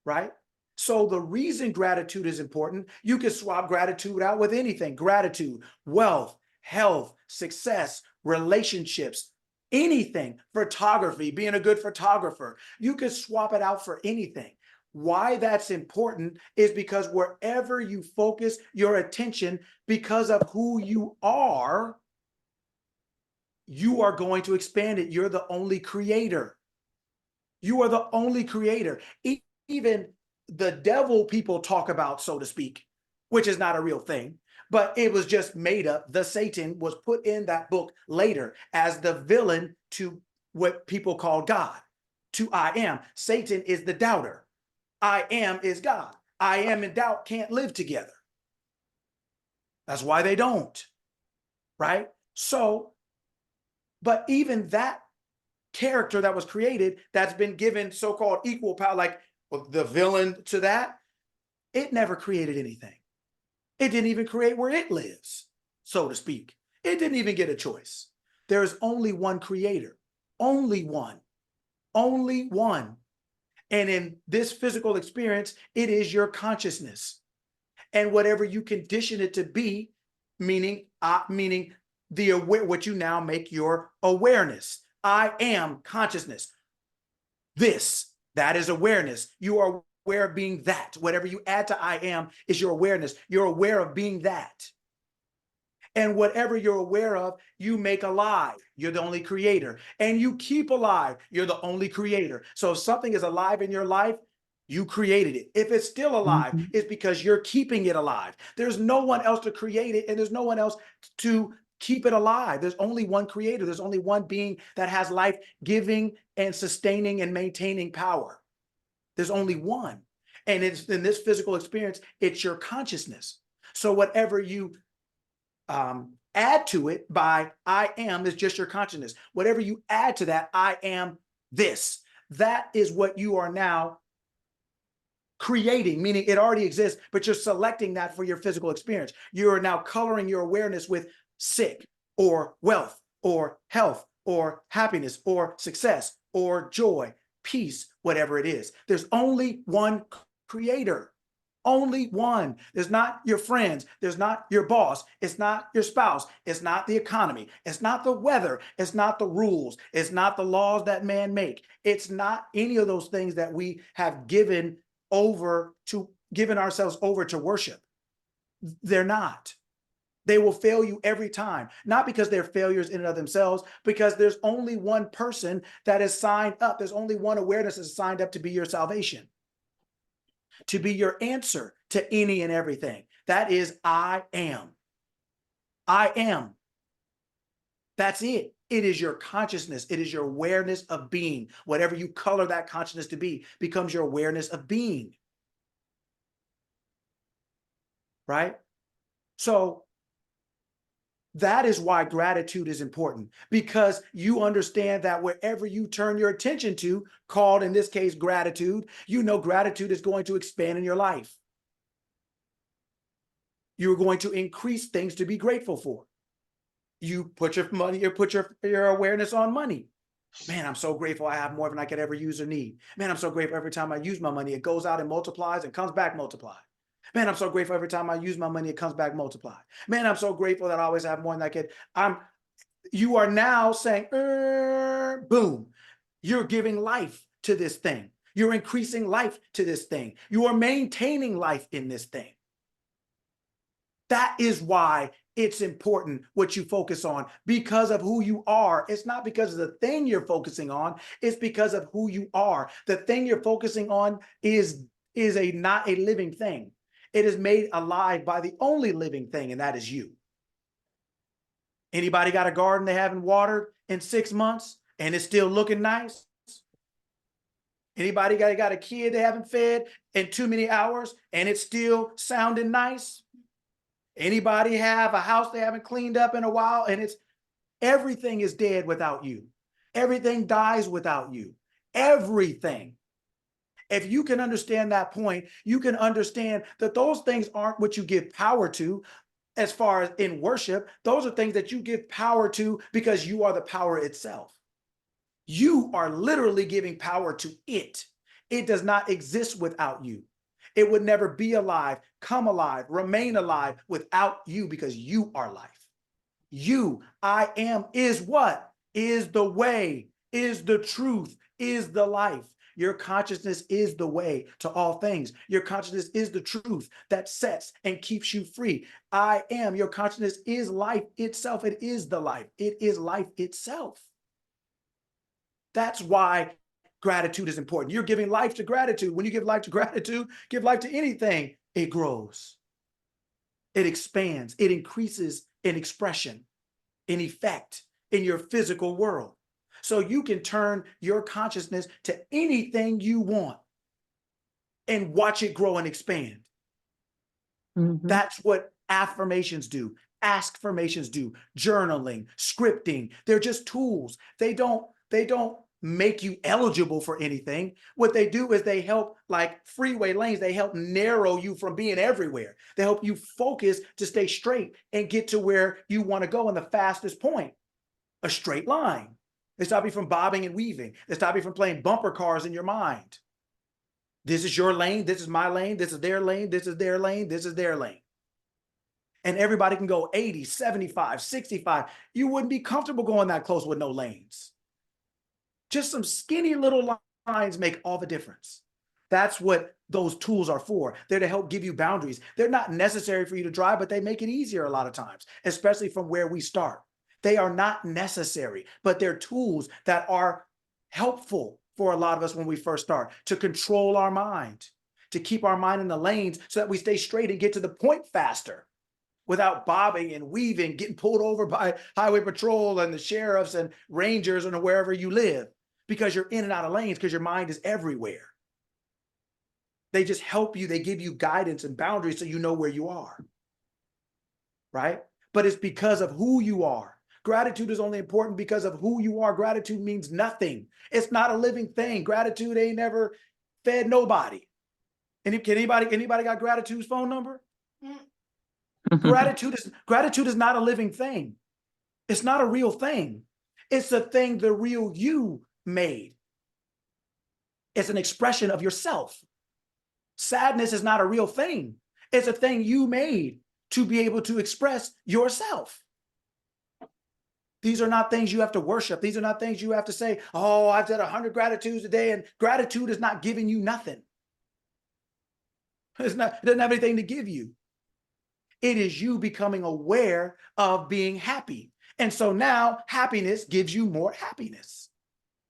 Right? So the reason gratitude is important, you can swap gratitude out with anything. Gratitude, wealth, health, success, relationships, anything. Photography, being a good photographer. You can swap it out for anything. Why that's important is because wherever you focus your attention, because of who you are going to expand it. You're the only creator. You are the only creator. Even the devil people talk about, so to speak, which is not a real thing, but it was just made up. The Satan was put in that book later as the villain to what people call God, to I am. Satan is the doubter. I am is God. I am and doubt can't live together. That's why they don't, right? So, but even that character that was created, that's been given so-called equal power, like the villain to that, it never created anything. It didn't even create where it lives, so to speak. It didn't even get a choice. There is only one creator, only one, only one. And in this physical experience, it is your consciousness. And whatever you condition it to be, meaning the aware, what you now make your awareness. I am consciousness. That is awareness. You are aware of being that. Whatever you add to I am is your awareness. You're aware of being that. And whatever you're aware of, you make alive. You're the only creator. And you keep alive. You're the only creator. So if something is alive in your life, you created it. If it's still alive, it's because you're keeping it alive. There's no one else to create it, and there's no one else to keep it alive. There's only one creator. There's only one being that has life giving and sustaining and maintaining power. There's only one. And it's in this physical experience, it's your consciousness. So whatever you add to it by I am is just your consciousness. Whatever you add to that, I am this. That is what you are now creating, meaning it already exists, but you're selecting that for your physical experience. You are now coloring your awareness with sick or wealth or health or happiness or success or joy, peace, whatever it is. There's only one creator. Only one. There's not your friends. There's not your boss. It's not your spouse. It's not the economy. It's not the weather. It's not the rules. It's not the laws that man make. It's not any of those things that we have given ourselves over to worship. They're not. They will fail you every time. Not because they're failures in and of themselves, because there's only one person that is signed up. There's only one awareness that's signed up to be your salvation, to be your answer to any and everything. That is I am. I am. That's it. It is your consciousness. It is your awareness of being. Whatever you color that consciousness to be becomes your awareness of being. Right? So that is why gratitude is important, because you understand that wherever you turn your attention to, called in this case gratitude, you know gratitude is going to expand in your life. You're going to increase things to be grateful for. You put your money, you put your awareness on money. Man, I'm so grateful I have more than I could ever use or need. Man, I'm so grateful every time I use my money, it goes out and multiplies and comes back multiplied. Man, I'm so grateful every time I use my money, it comes back multiplied. Man, I'm so grateful that I always have more than I could. You are now saying, boom, you're giving life to this thing. You're increasing life to this thing. You are maintaining life in this thing. That is why it's important what you focus on, because of who you are. It's not because of the thing you're focusing on. It's because of who you are. The thing you're focusing on is not a living thing. It is made alive by the only living thing, and that is you. Anybody got a garden they haven't watered in 6 months and it's still looking nice? Anybody got a kid they haven't fed in too many hours and it's still sounding nice? Anybody have a house they haven't cleaned up in a while and it's everything is dead without you. Everything dies without you. Everything. If you can understand that point, you can understand that those things aren't what you give power to as far as in worship. Those are things that you give power to because you are the power itself. You are literally giving power to it. It does not exist without you. It would never be alive, come alive, remain alive without you because you are life. You, I am, is what? Is the way, is the truth, is the life. Your consciousness is the way to all things. Your consciousness is the truth that sets and keeps you free. I am, your consciousness is life itself. It is the life. It is life itself. That's why gratitude is important. You're giving life to gratitude. When you give life to gratitude, give life to anything, it grows. It expands. It increases in expression, in effect, in your physical world. So you can turn your consciousness to anything you want and watch it grow and expand. That's what affirmations do. Askformations do. Journaling, scripting. They're just tools. They don't make you eligible for anything. What they do is they help, like freeway lanes, they help narrow you from being everywhere. They help you focus to stay straight and get to where you want to go in the fastest point, a straight line. They stop you from bobbing and weaving. They stop you from playing bumper cars in your mind. This is your lane. This is my lane. This is their lane. This is their lane. This is their lane. And everybody can go 80, 75, 65. You wouldn't be comfortable going that close with no lanes. Just some skinny little lines make all the difference. That's what those tools are for. They're to help give you boundaries. They're not necessary for you to drive, but they make it easier a lot of times, especially from where we start. They are not necessary, but they're tools that are helpful for a lot of us when we first start to control our mind, to keep our mind in the lanes so that we stay straight and get to the point faster without bobbing and weaving, getting pulled over by highway patrol and the sheriffs and rangers and wherever you live, because you're in and out of lanes because your mind is everywhere. They just help you. They give you guidance and boundaries so you know where you are, right? But it's because of who you are. Gratitude is only important because of who you are. Gratitude means nothing. It's not a living thing. Gratitude ain't never fed nobody. And can anybody got gratitude's phone number? Gratitude is not a living thing. It's not a real thing. It's a thing the real you made. It's an expression of yourself. Sadness is not a real thing. It's a thing you made to be able to express yourself. These are not things you have to worship. These are not things you have to say, oh, I've said 100 gratitudes a day, and gratitude is not giving you nothing. It doesn't have anything to give you. It is you becoming aware of being happy. And so now happiness gives you more happiness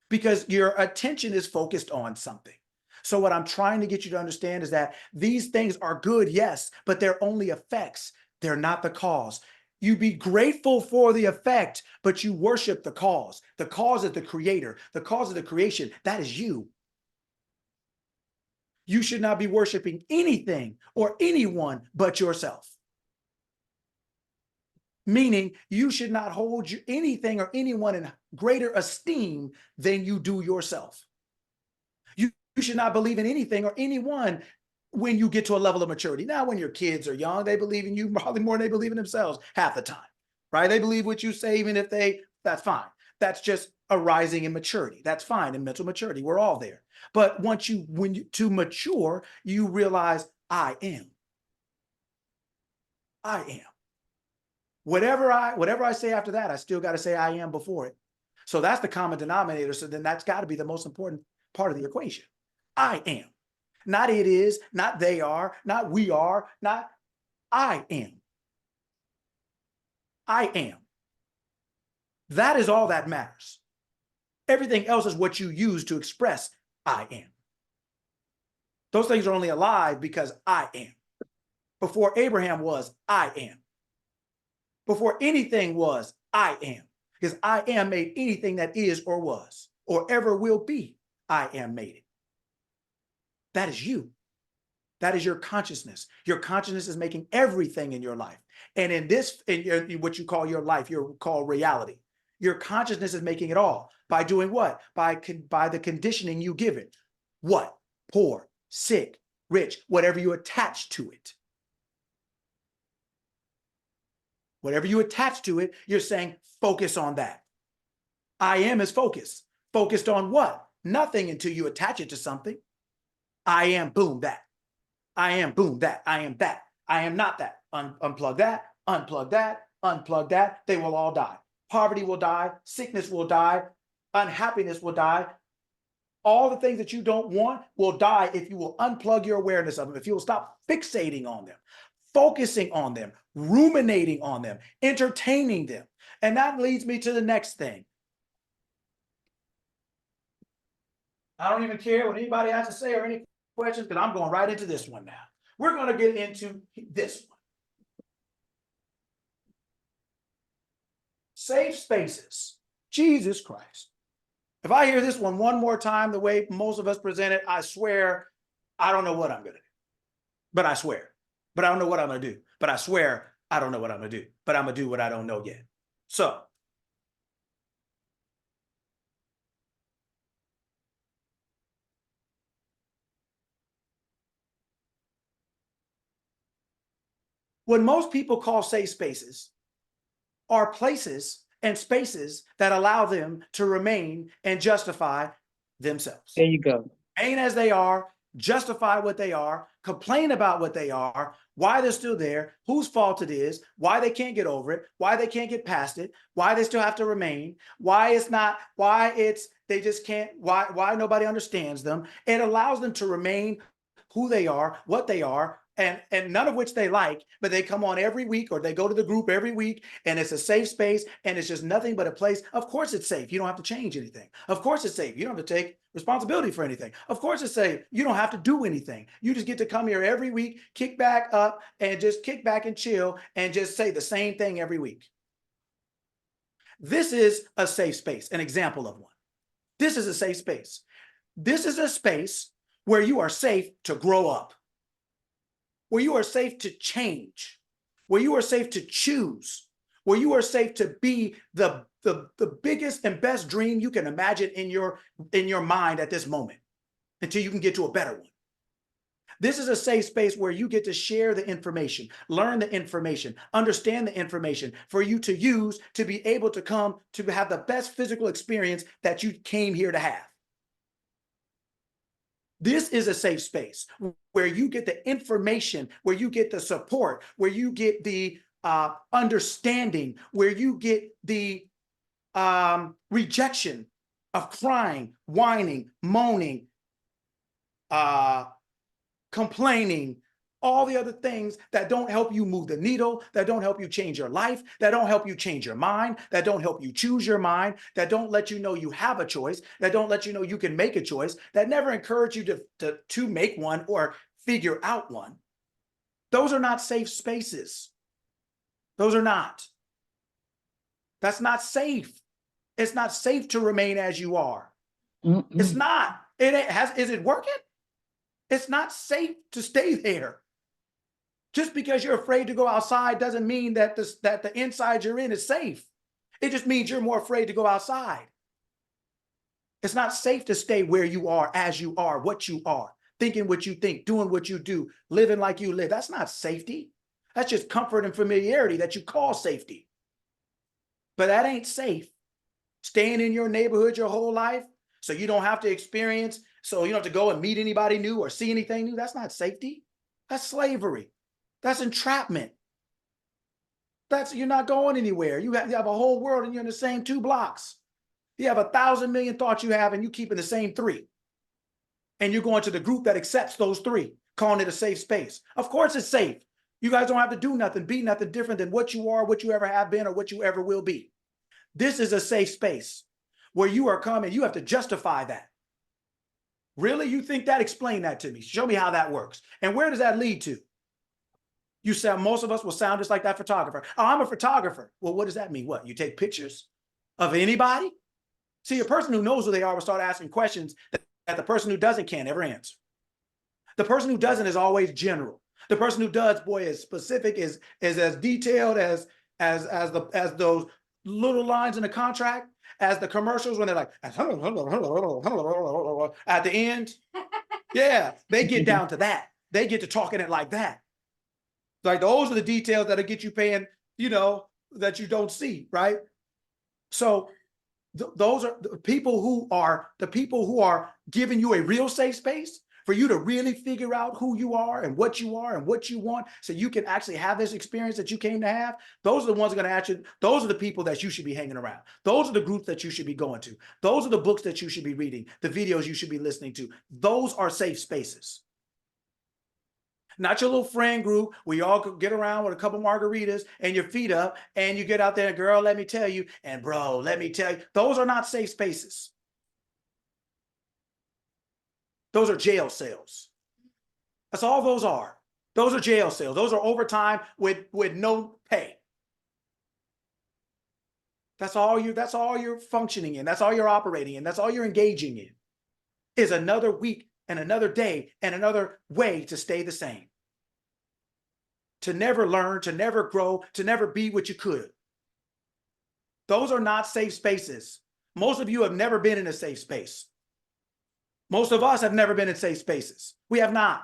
because your attention is focused on something. So what I'm trying to get you to understand is that these things are good, yes, but they're only effects. They're not the cause. You be grateful for the effect, but you worship the cause. The cause is the creator. The cause of the creation, that is you. You should not be worshiping anything or anyone but yourself. Meaning you should not hold anything or anyone in greater esteem than you do yourself. You should not believe in anything or anyone when you get to a level of maturity. Now, when your kids are young, they believe in you probably more than they believe in themselves half the time, right? They believe what you say, even if that's fine. That's just a rising in maturity. That's fine in mental maturity. We're all there. But to mature, you realize I am. I am. Whatever I say after that, I still got to say I am before it. So that's the common denominator. So then that's got to be the most important part of the equation. I am. Not it is, not they are, not we are, not I am. I am. That is all that matters. Everything else is what you use to express I am. Those things are only alive because I am. Before Abraham was, I am. Before anything was, I am. Because I am made anything that is or was or ever will be. I am made it. That is you. That is your consciousness. Your consciousness is making everything in your life. And in this, what you call your life, you call reality. Your consciousness is making it all by doing what? By the conditioning you give it. What? Poor, sick, rich, whatever you attach to it. Whatever you attach to it, you're saying, focus on that. I am is focus. Focused on what? Nothing until you attach it to something. I am, boom, that. I am, boom, that. I am that. I am not that. Unplug that, unplug that, unplug that. They will all die. Poverty will die. Sickness will die. Unhappiness will die. All the things that you don't want will die if you will unplug your awareness of them, if you will stop fixating on them, focusing on them, ruminating on them, entertaining them. And that leads me to the next thing. I don't even care what anybody has to say or any questions, because I'm going right into this one now. We're going to get into this one. Safe spaces. Jesus Christ. If I hear this one more time, the way most of us present it, I swear, I don't know what I'm going to do. But I swear. But I don't know what I'm going to do. But I swear, I don't know what I'm going to do. But I'm going to do what I don't know yet. So, what most people call safe spaces are places and spaces that allow them to remain and justify themselves. There you go. Remain as they are, justify what they are, complain about what they are, why they're still there, whose fault it is, why they can't get over it, why they can't get past it, why they still have to remain, why it's not, why it's, they just can't, why nobody understands them. It allows them to remain who they are, what they are, and none of which they like, but they come on every week or they go to the group every week and it's a safe space and it's just nothing but a place. Of course it's safe. You don't have to change anything. Of course it's safe. You don't have to take responsibility for anything. Of course it's safe. You don't have to do anything. You just get to come here every week, kick back up and just kick back and chill and just say the same thing every week. This is a safe space, an example of one. This is a safe space. This is a space where you are safe to grow up, where you are safe to change, where you are safe to choose, where you are safe to be the biggest and best dream you can imagine in your mind at this moment until you can get to a better one. This is a safe space where you get to share the information, learn the information, understand the information for you to use to be able to come to have the best physical experience that you came here to have. This is a safe space where you get the information, where you get the support, where you get the understanding, where you get the rejection of crying, whining, moaning, complaining, all the other things that don't help you move the needle, that don't help you change your life, that don't help you change your mind, that don't help you choose your mind, that don't let you know you have a choice, that don't let you know you can make a choice, that never encourage you to make one or figure out one. Those are not safe spaces. Those are not. That's not safe. It's not safe to remain as you are. It's not. Is it working? It's not safe to stay there. Just because you're afraid to go outside doesn't mean that the inside you're in is safe. It just means you're more afraid to go outside. It's not safe to stay where you are, as you are, what you are, thinking what you think, doing what you do, living like you live. That's not safety. That's just comfort and familiarity that you call safety. But that ain't safe. Staying in your neighborhood your whole life so you don't have to experience, so you don't have to go and meet anybody new or see anything new. That's not safety. That's slavery. That's entrapment. You're not going anywhere. You have a whole world and you're in the same 2 blocks. You have 1,000 million thoughts you have and you keep in the same 3. And you're going to the group that accepts those 3, calling it a safe space. Of course it's safe. You guys don't have to do nothing, be nothing different than what you are, what you ever have been, or what you ever will be. This is a safe space where you are coming. You have to justify that. Really? You think that? Explain that to me. Show me how that works. And where does that lead to? You sound, most of us will sound just like that photographer. Oh, I'm a photographer. Well, what does that mean? What? You take pictures of anybody? See, a person who knows who they are will start asking questions that the person who doesn't can't ever answer. The person who doesn't is always general. The person who does, boy, is specific, is as detailed as those little lines in the contract, as the commercials when they're like at the end. Yeah, they get down to that. They get to talking it like that. Like those are the details that'll get you paying, you know, that you don't see, right? So those are the people who are giving you a real safe space for you to really figure out who you are and what you want, so you can actually have this experience that you came to have. Those are the ones that are going to actually, those are the people that you should be hanging around. Those are the groups that you should be going to. Those are the books that you should be reading, the videos you should be listening to. Those are safe spaces. Not your little friend group where you all could get around with a couple margaritas and your feet up and you get out there and girl, let me tell you, and bro, let me tell you. Those are not safe spaces. Those are jail cells. That's all those are. Those are jail cells. Those are overtime with no pay. That's all you're functioning in. That's all you're operating in. That's all you're engaging in, is another week and another day and another way to stay the same. To never learn, to never grow, to never be what you could. Those are not safe spaces. Most of you have never been in a safe space. Most of us have never been in safe spaces. We have not.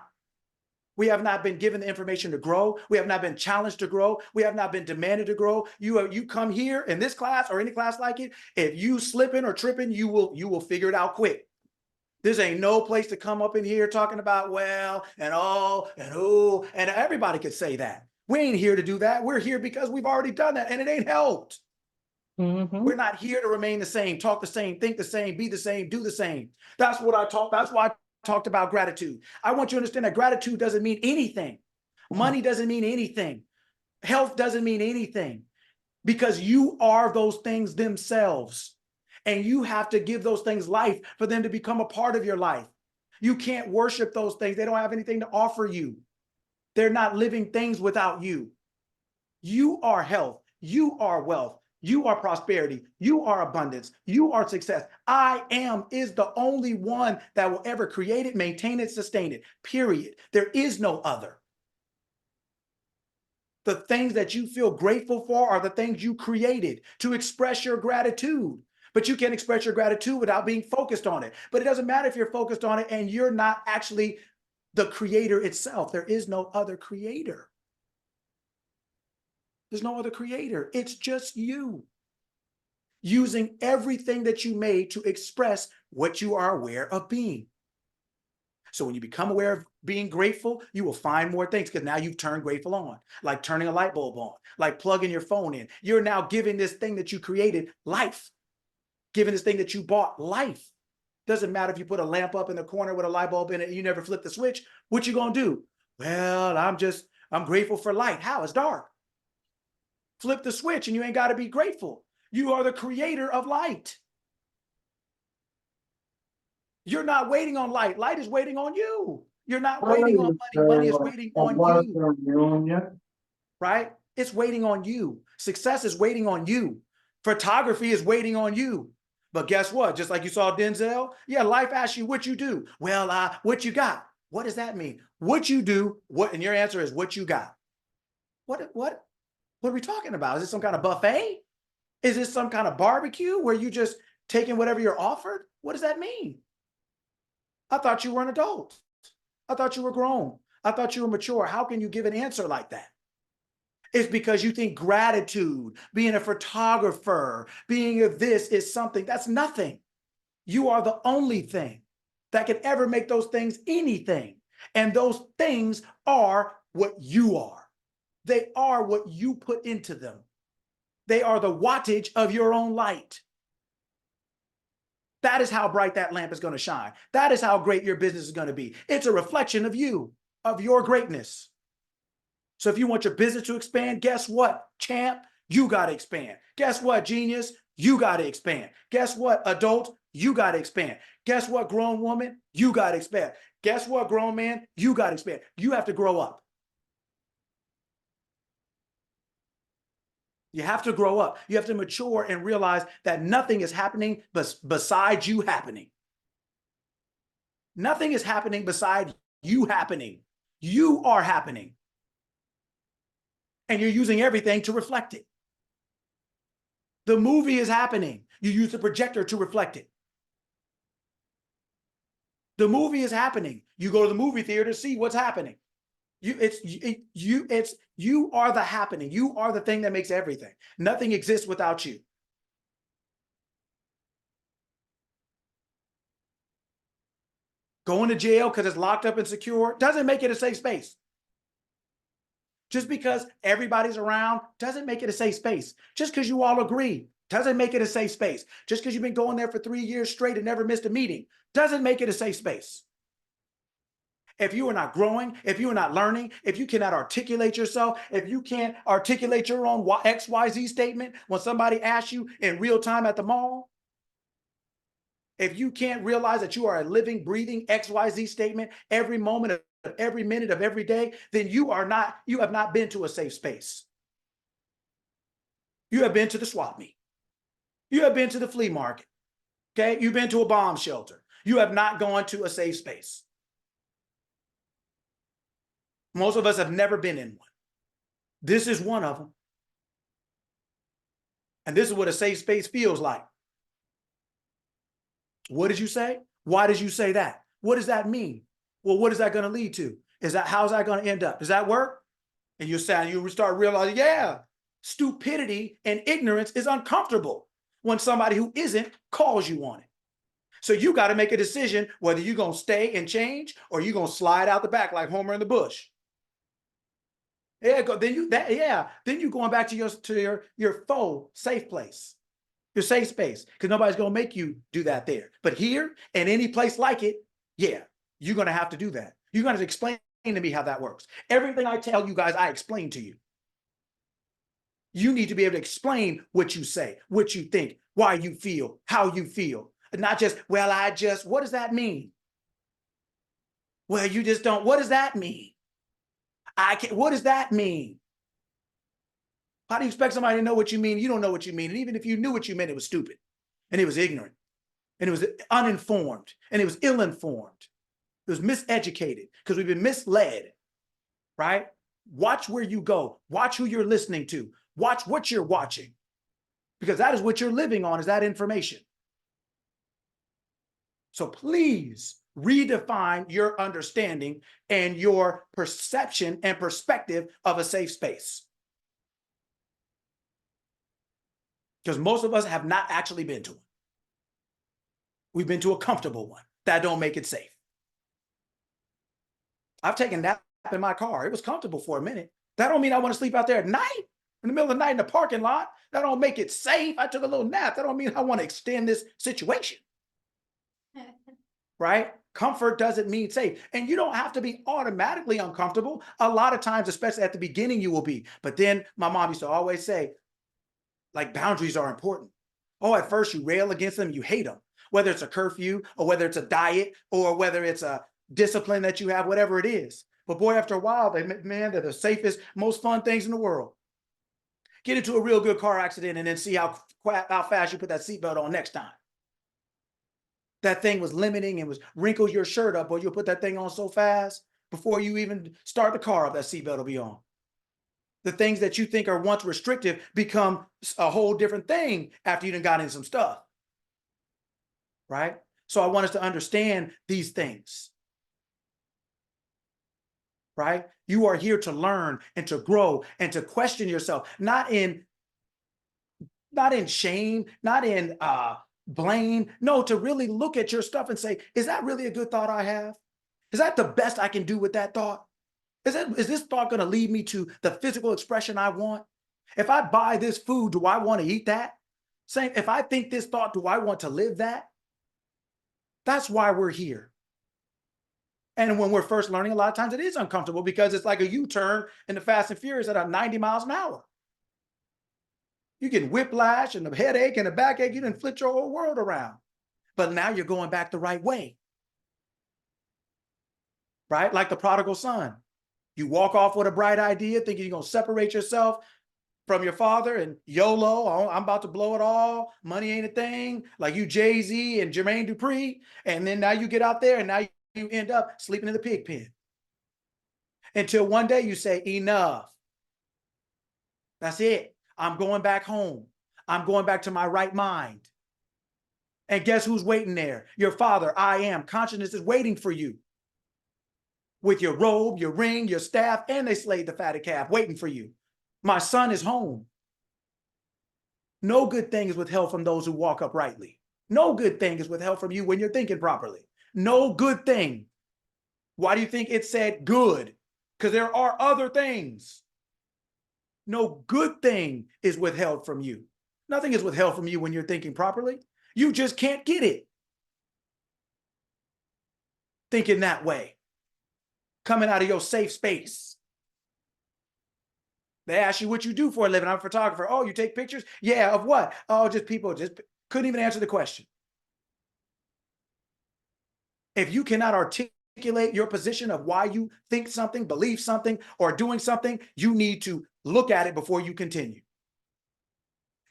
We have not been given the information to grow. We have not been challenged to grow. We have not been demanded to grow. You come here in this class or any class like it, if you slipping or tripping, you will figure it out quick. This ain't no place to come up in here talking about well and oh and who, and everybody could say that. We ain't here to do that. We're here because we've already done that and it ain't helped. We're not here to remain the same, talk the same, think the same, be the same, do the same. That's why I talked about gratitude. I want you to understand that gratitude doesn't mean anything. Money doesn't mean anything. Health doesn't mean anything, because you are those things themselves. And you have to give those things life for them to become a part of your life. You can't worship those things. They don't have anything to offer you. They're not living things without you. You are health. You are wealth. You are prosperity. You are abundance. You are success. I am is the only one that will ever create it, maintain it, sustain it, period. There is no other. The things that you feel grateful for are the things you created to express your gratitude. But you can't express your gratitude without being focused on it. But it doesn't matter if you're focused on it and you're not actually the creator itself. There is no other creator. There's no other creator. It's just you using everything that you made to express what you are aware of being. So when you become aware of being grateful, you will find more things, because now you've turned grateful on, like turning a light bulb on, like plugging your phone in. You're now giving this thing that you created life. Giving this thing that you bought life. Doesn't matter if you put a lamp up in the corner with a light bulb in it and you never flip the switch. What you gonna do? Well, I'm grateful for light. How? It's dark. Flip the switch and you ain't got to be grateful. You are the creator of light. You're not waiting on light. Light is waiting on you. You're not waiting on money. Money is waiting on you. Right? It's waiting on you. Success is waiting on you. Photography is waiting on you. But guess what? Just like you saw Denzel, yeah, life asks you what you do. Well, what you got? What does that mean? What you do, and your answer is what you got. What are we talking about? Is this some kind of buffet? Is this some kind of barbecue where you just taking whatever you're offered? What does that mean? I thought you were an adult. I thought you were grown. I thought you were mature. How can you give an answer like that? It's because you think gratitude, being a photographer, being a this is something. That's nothing. You are the only thing that can ever make those things anything. And those things are what you are. They are what you put into them. They are the wattage of your own light. That is how bright that lamp is going to shine. That is how great your business is going to be. It's a reflection of you, of your greatness. So if you want your business to expand, guess what, champ? You got to expand. Guess what, genius? You got to expand. Guess what, adult? You got to expand. Guess what, grown woman? You got to expand. Guess what, grown man? You got to expand. You have to grow up. You have to grow up. You have to mature and realize that nothing is happening besides you happening. Nothing is happening besides you happening. You are happening. And you're using everything to reflect it. The movie is happening. You use the projector to reflect it. The movie is happening. You go to the movie theater to see what's happening. You are the happening. You are the thing that makes everything. Nothing exists without you. Going to jail because it's locked up and secure doesn't make it a safe space. Just because everybody's around doesn't make it a safe space. Just because you all agree doesn't make it a safe space. Just because you've been going there for 3 years straight and never missed a meeting doesn't make it a safe space. If you are not growing, if you are not learning, if you cannot articulate yourself, if you can't articulate your own XYZ statement when somebody asks you in real time at the mall, if you can't realize that you are a living, breathing XYZ statement every moment of every minute of every day, then you have not been to a safe space. You have been to the swap meet. You have been to the flea market. Okay, you've been to a bomb shelter. You have not gone to a safe space. Most of us have never been in one. This is one of them. And this is what a safe space feels like. What did you say? Why did you say that? What does that mean? Well, what is that going to lead to? How's that going to end up? Does that work? And you start realizing, yeah, stupidity and ignorance is uncomfortable when somebody who isn't calls you on it. So you got to make a decision whether you're going to stay and change or you're going to slide out the back like Homer in the bush. Yeah, then you going back to your faux safe place, your safe space, because nobody's going to make you do that there. But here and any place like it, yeah, you're going to have to do that. You're going to explain to me how that works. Everything I tell you guys, I explain to you. You need to be able to explain what you say, what you think, why you feel, how you feel. And not just, well, what does that mean? Well, you just don't, what does that mean? What does that mean? How do you expect somebody to know what you mean? You don't know what you mean. And even if you knew what you meant, it was stupid and it was ignorant and it was uninformed and it was ill-informed. It was miseducated because we've been misled, right? Watch where you go. Watch who you're listening to. Watch what you're watching, because that is what you're living on, is that information. So please redefine your understanding and your perception and perspective of a safe space. Because most of us have not actually been to one. We've been to a comfortable one. That don't make it safe. I've taken a nap in my car. It was comfortable for a minute. That don't mean I want to sleep out there at night, in the middle of the night in the parking lot. That don't make it safe. I took a little nap. That don't mean I want to extend this situation. Right? Comfort doesn't mean safe. And you don't have to be automatically uncomfortable. A lot of times, especially at the beginning, you will be. But then my mom used to always say, like, boundaries are important. Oh, at first you rail against them, you hate them. Whether it's a curfew or whether it's a diet or whether it's a discipline that you have, whatever it is. But boy, after a while, they're the safest, most fun things in the world. Get into a real good car accident and then see how fast you put that seatbelt on next time. That thing was limiting and was wrinkle your shirt up, or you'll put that thing on so fast before you even start the car up, that seatbelt will be on. The things that you think are once restrictive become a whole different thing after you done got in some stuff. Right? So I want us to understand these things. Right? You are here to learn and to grow and to question yourself, not in shame, not in blame. No, to really look at your stuff and say, is that really a good thought I have? Is that the best I can do with that thought? Is this thought going to lead me to the physical expression I want? If I buy this food, do I want to eat that? Same, if I think this thought, do I want to live that? That's why we're here. And when we're first learning, a lot of times it is uncomfortable because it's like a U-turn in the Fast and Furious at 90 miles an hour. You get whiplash and a headache and a backache. You didn't flip your whole world around. But now you're going back the right way. Right? Like the prodigal son. You walk off with a bright idea, thinking you're going to separate yourself from your father and YOLO, I'm about to blow it all, money ain't a thing, like you Jay-Z and Jermaine Dupri, and then now you get out there and now you end up sleeping in the pig pen. Until one day you say, enough. That's it. I'm going back home. I'm going back to my right mind. And guess who's waiting there? Your father, I am. Consciousness is waiting for you. With your robe, your ring, your staff, and they slayed the fatted calf, waiting for you. My son is home. No good thing is withheld from those who walk uprightly. No good thing is withheld from you when you're thinking properly. No good thing. Why do you think it said good? Because there are other things. No good thing is withheld from you. Nothing is withheld from you when you're thinking properly. You just can't get it. Thinking that way. Coming out of your safe space. They ask you what you do for a living. I'm a photographer. Oh, you take pictures? Yeah, of what? Oh, just people just couldn't even answer the question. If you cannot articulate your position of why you think something, believe something, or doing something, you need to look at it before you continue.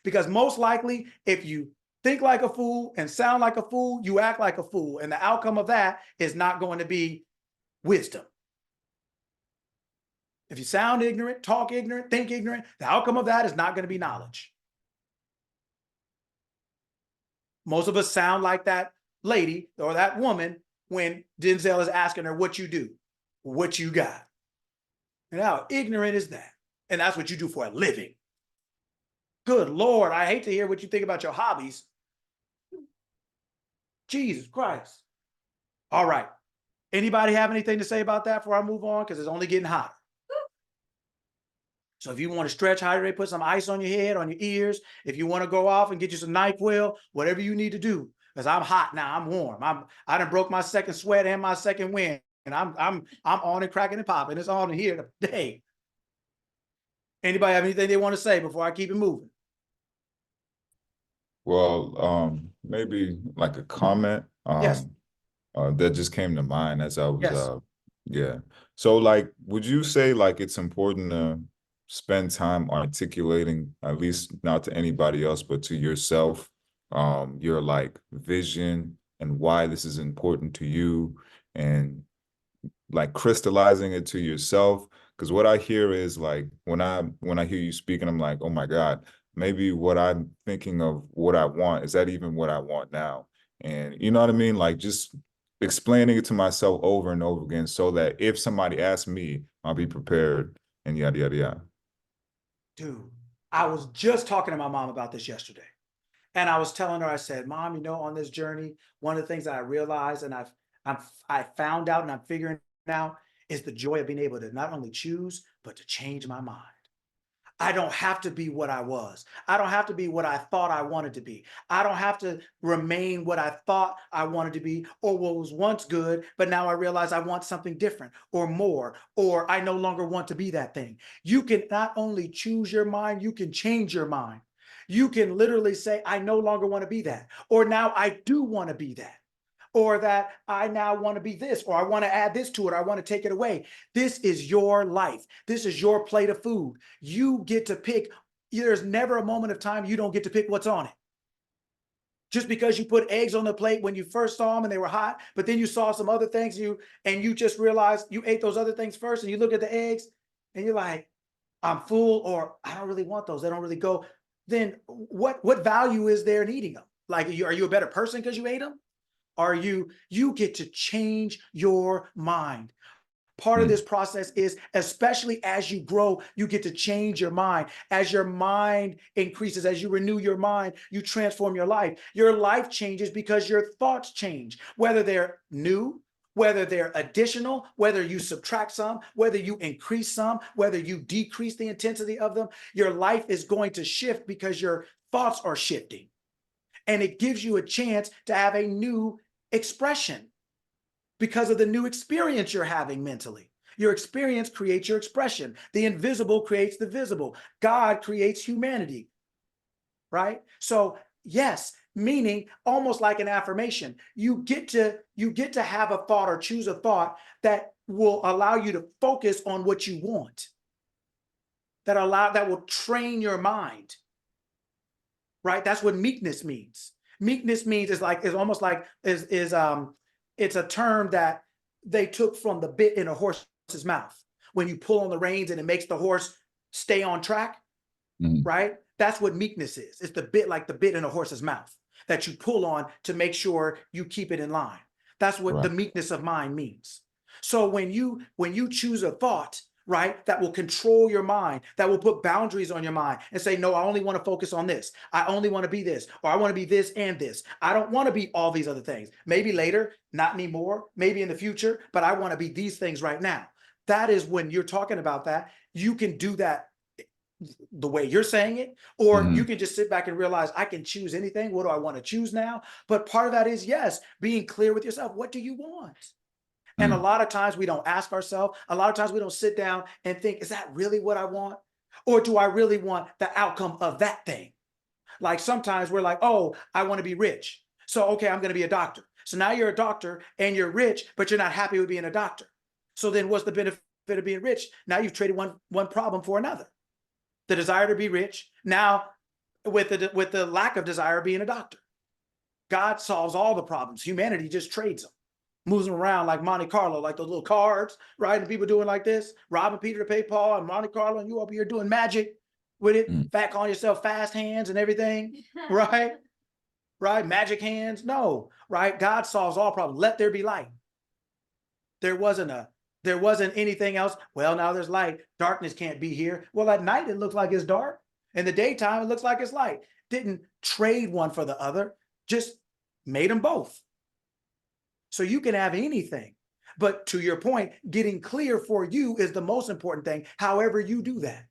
Because most likely, if you think like a fool and sound like a fool, you act like a fool. And the outcome of that is not going to be wisdom. If you sound ignorant, talk ignorant, think ignorant, the outcome of that is not going to be knowledge. Most of us sound like that lady or that woman when Denzel is asking her what you do, what you got. And how ignorant is that? And that's what you do for a living. Good Lord, I hate to hear what you think about your hobbies. Jesus Christ. All right. Anybody have anything to say about that before I move on? Because it's only getting hotter. So if you want to stretch, hydrate, put some ice on your head, on your ears, if you want to go off and get you some NyQuil, whatever you need to do, because I'm hot now, I'm warm. I done broke my second sweat and my second wind, and I'm on and cracking and popping. It's on in here today. Anybody have anything they want to say before I keep it moving? Well, maybe like a comment. Yes. That just came to mind as I was Yes. Yeah. So like, would you say like it's important to spend time articulating, at least not to anybody else, but to yourself, your like vision and why this is important to you, and like crystallizing it to yourself? Because what I hear is like, when I hear you speaking, I'm like, oh my God, maybe what I'm thinking of what I want, is that even what I want now? And you know what I mean? Like just explaining it to myself over and over again so that if somebody asks me, I'll be prepared and yada, yada, yada. Dude, I was just talking to my mom about this yesterday. And I was telling her, I said, Mom, you know, on this journey, one of the things that I realized and I found out and I'm figuring out is the joy of being able to not only choose, but to change my mind. I don't have to be what I was. I don't have to be what I thought I wanted to be. I don't have to remain what I thought I wanted to be or what was once good, but now I realize I want something different or more, or I no longer want to be that thing. You can not only choose your mind, you can change your mind. You can literally say, I no longer want to be that, or now I do want to be that, or that I now want to be this, or I want to add this to it, or I want to take it away. This is your life. This is your plate of food. You get to pick. There's never a moment of time you don't get to pick what's on it. Just because you put eggs on the plate when you first saw them and they were hot, but then you saw some other things and you just realized you ate those other things first, and you look at the eggs and you're like, I'm full, or I don't really want those. They don't really go. Then what value is there in eating them? Like, are you a better person because you ate them? Are you get to change your mind. Part of this process is, especially as you grow, you get to change your mind. As your mind increases, as you renew your mind, you transform your life. Your life changes because your thoughts change, whether they're new, whether they're additional, whether you subtract some, whether you increase some, whether you decrease the intensity of them. Your life is going to shift because your thoughts are shifting. And it gives you a chance to have a new expression because of the new experience you're having mentally. Your experience creates your expression. The invisible creates the visible. God creates humanity, right? So yes, meaning almost like an affirmation. You get to have a thought or choose a thought that will allow you to focus on what you want. that will train your mind. Right? That's what meekness means. Meekness means it's almost like it's a term that they took from the bit in a horse's mouth. When you pull on the reins and it makes the horse stay on track, right? That's what meekness is. It's the bit, like the bit in a horse's mouth that you pull on to make sure you keep it in line. That's what the meekness of mind means. So when you choose a thought, right, that will control your mind, that will put boundaries on your mind and say, no, I only want to focus on this. I only want to be this, or I want to be this and this. I don't want to be all these other things. Maybe later, not anymore, maybe in the future, but I want to be these things right now. That is when you're talking about that, you can do that the way you're saying it, or you can just sit back and realize I can choose anything. What do I want to choose now? But part of that is, yes, being clear with yourself. What do you want? And a lot of times we don't ask ourselves, a lot of times we don't sit down and think, is that really what I want? Or do I really want the outcome of that thing? Like sometimes we're like, oh, I want to be rich. So, okay, I'm going to be a doctor. So now you're a doctor and you're rich, but you're not happy with being a doctor. So then what's the benefit of being rich? Now you've traded one problem for another. The desire to be rich, now with the lack of desire of being a doctor. God solves all the problems. Humanity just trades them. Moves them around like Monte Carlo, like those little cards, right? And people doing like this, robbing Peter to pay Paul, and Monte Carlo, and you up here doing magic with it, calling yourself fast hands and everything, right? Right? Magic hands. No, right? God solves all problems. Let there be light. There wasn't anything else. Well, now there's light. Darkness can't be here. Well, at night it looks like it's dark. In the daytime, it looks like it's light. Didn't trade one for the other, just made them both. So you can have anything, but to your point, getting clear for you is the most important thing. However you do that,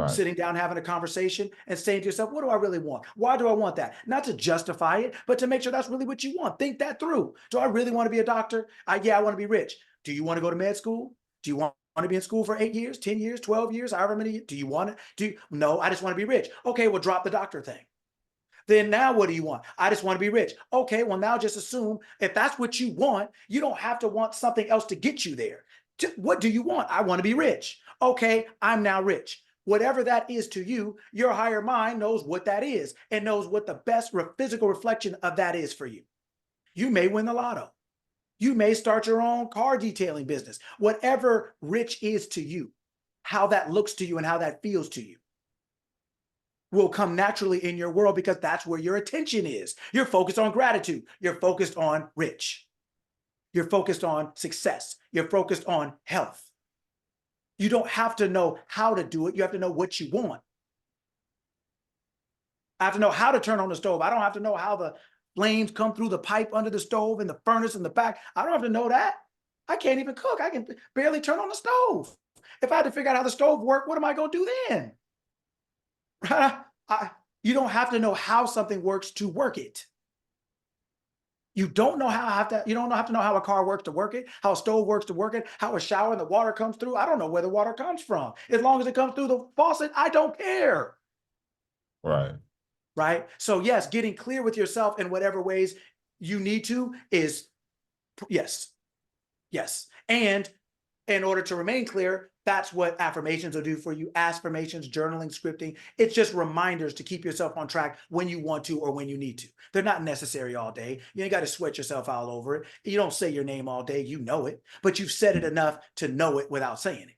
sitting down, having a conversation and saying to yourself, what do I really want? Why do I want that? Not to justify it, but to make sure that's really what you want. Think that through. Do I really want to be a doctor? Yeah, I want to be rich. Do you want to go to med school? Do you want to be in school for 8 years, 10 years, 12 years, however many? Do you want it? No, I just want to be rich. Okay, well, drop the doctor thing. Then now what do you want? I just want to be rich. Okay, well, now just assume if that's what you want, you don't have to want something else to get you there. What do you want? I want to be rich. Okay, I'm now rich. Whatever that is to you, your higher mind knows what that is and knows what the best physical reflection of that is for you. You may win the lotto. You may start your own car detailing business. Whatever rich is to you, how that looks to you and how that feels to you will come naturally in your world because that's where your attention is. You're focused on gratitude. You're focused on rich. You're focused on success. You're focused on health. You don't have to know how to do it. You have to know what you want. I have to know how to turn on the stove. I don't have to know how the flames come through the pipe under the stove and the furnace in the back. I don't have to know that. I can't even cook. I can barely turn on the stove. If I had to figure out how the stove worked, what am I going to do then? You don't have to know how something works to work it. You don't know you don't have to know how a car works to work it, how a stove works to work it, how a shower and the water comes through. I don't know where the water comes from. As long as it comes through the faucet, I don't care. Right. Right. So yes, getting clear with yourself in whatever ways you need to is yes. Yes. And in order to remain clear, that's what affirmations will do for you. Affirmations, journaling, scripting. It's just reminders to keep yourself on track when you want to or when you need to. They're not necessary all day. You ain't got to sweat yourself all over it. You don't say your name all day. You know it, but you've said it enough to know it without saying it.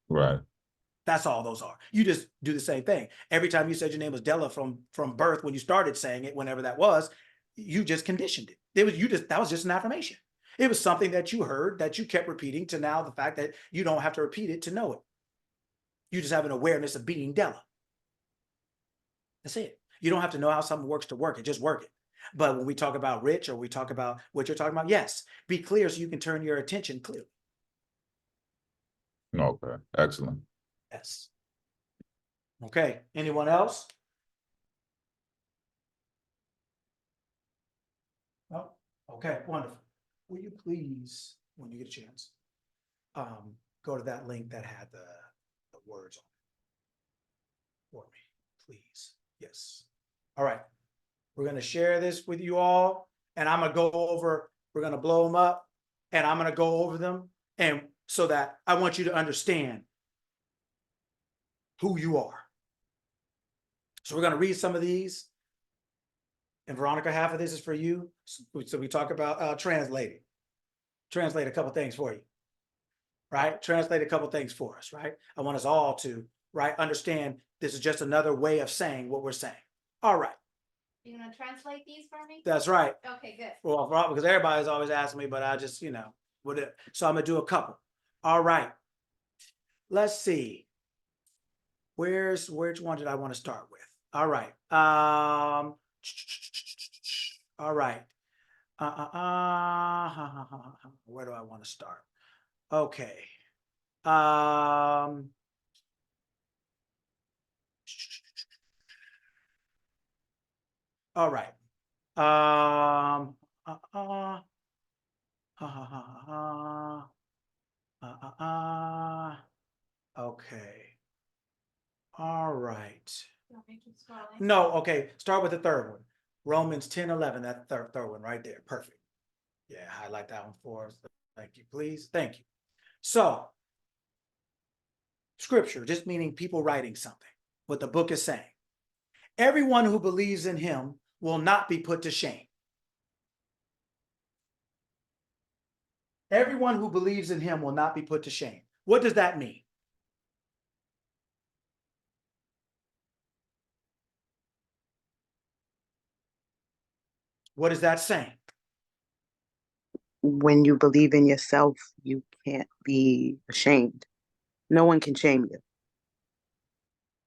Right. That's all those are. You just do the same thing. Every time you said your name was Della from birth, when you started saying it, whenever that was, you just conditioned it. That was just an affirmation. It was something that you heard that you kept repeating to now the fact that you don't have to repeat it to know it. You just have an awareness of being Della. That's it. You don't have to know how something works to work it, just work it. But when we talk about rich or we talk about what you're talking about, yes, be clear so you can turn your attention clearly. Okay, excellent. Yes. Okay, anyone else? No? Okay, wonderful. Will you please, when you get a chance, go to that link that had the words on it for me, please. Yes. All right. We're going to share this with you all, and I'm going to we're going to blow them up, and I'm going to go over them, and so that I want you to understand who you are. So we're going to read some of these. And Veronica, half of this is for you. So we talk about translating. Translate a couple things for you, right? Translate a couple things for us, right? I want us all to, right, understand this is just another way of saying what we're saying. All right. You gonna translate these for me? That's right. Okay, good. Well, because everybody's always asking me, but I just, whatever. So I'm gonna do a couple. All right. Let's see. Which one did I want to start with? All right. All right. Where do I want to start? Okay. All right. Okay. All right. You want me to keep scrolling? No, okay. Start with the third one. Romans 10:11. That third one right there. Perfect. Yeah, highlight that one for us. Thank you, please. Thank you. So, scripture, just meaning people writing something, what the book is saying. Everyone who believes in him will not be put to shame. Everyone who believes in him will not be put to shame. What does that mean? What is that saying? When you believe in yourself, you can't be ashamed. No one can shame you.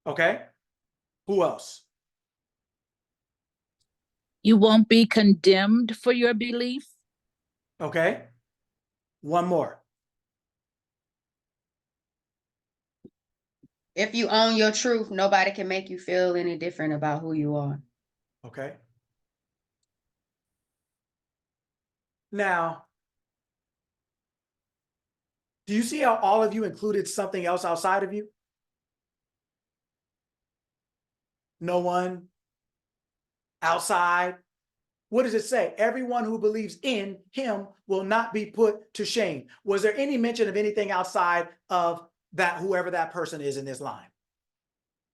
Okay. Who else? You won't be condemned for your belief. Okay. One more. If you own your truth, nobody can make you feel any different about who you are. Okay. Now, do you see how all of you included something else outside of you? No one outside. What does it say? Everyone who believes in him will not be put to shame. Was there any mention of anything outside of that, whoever that person is in this line?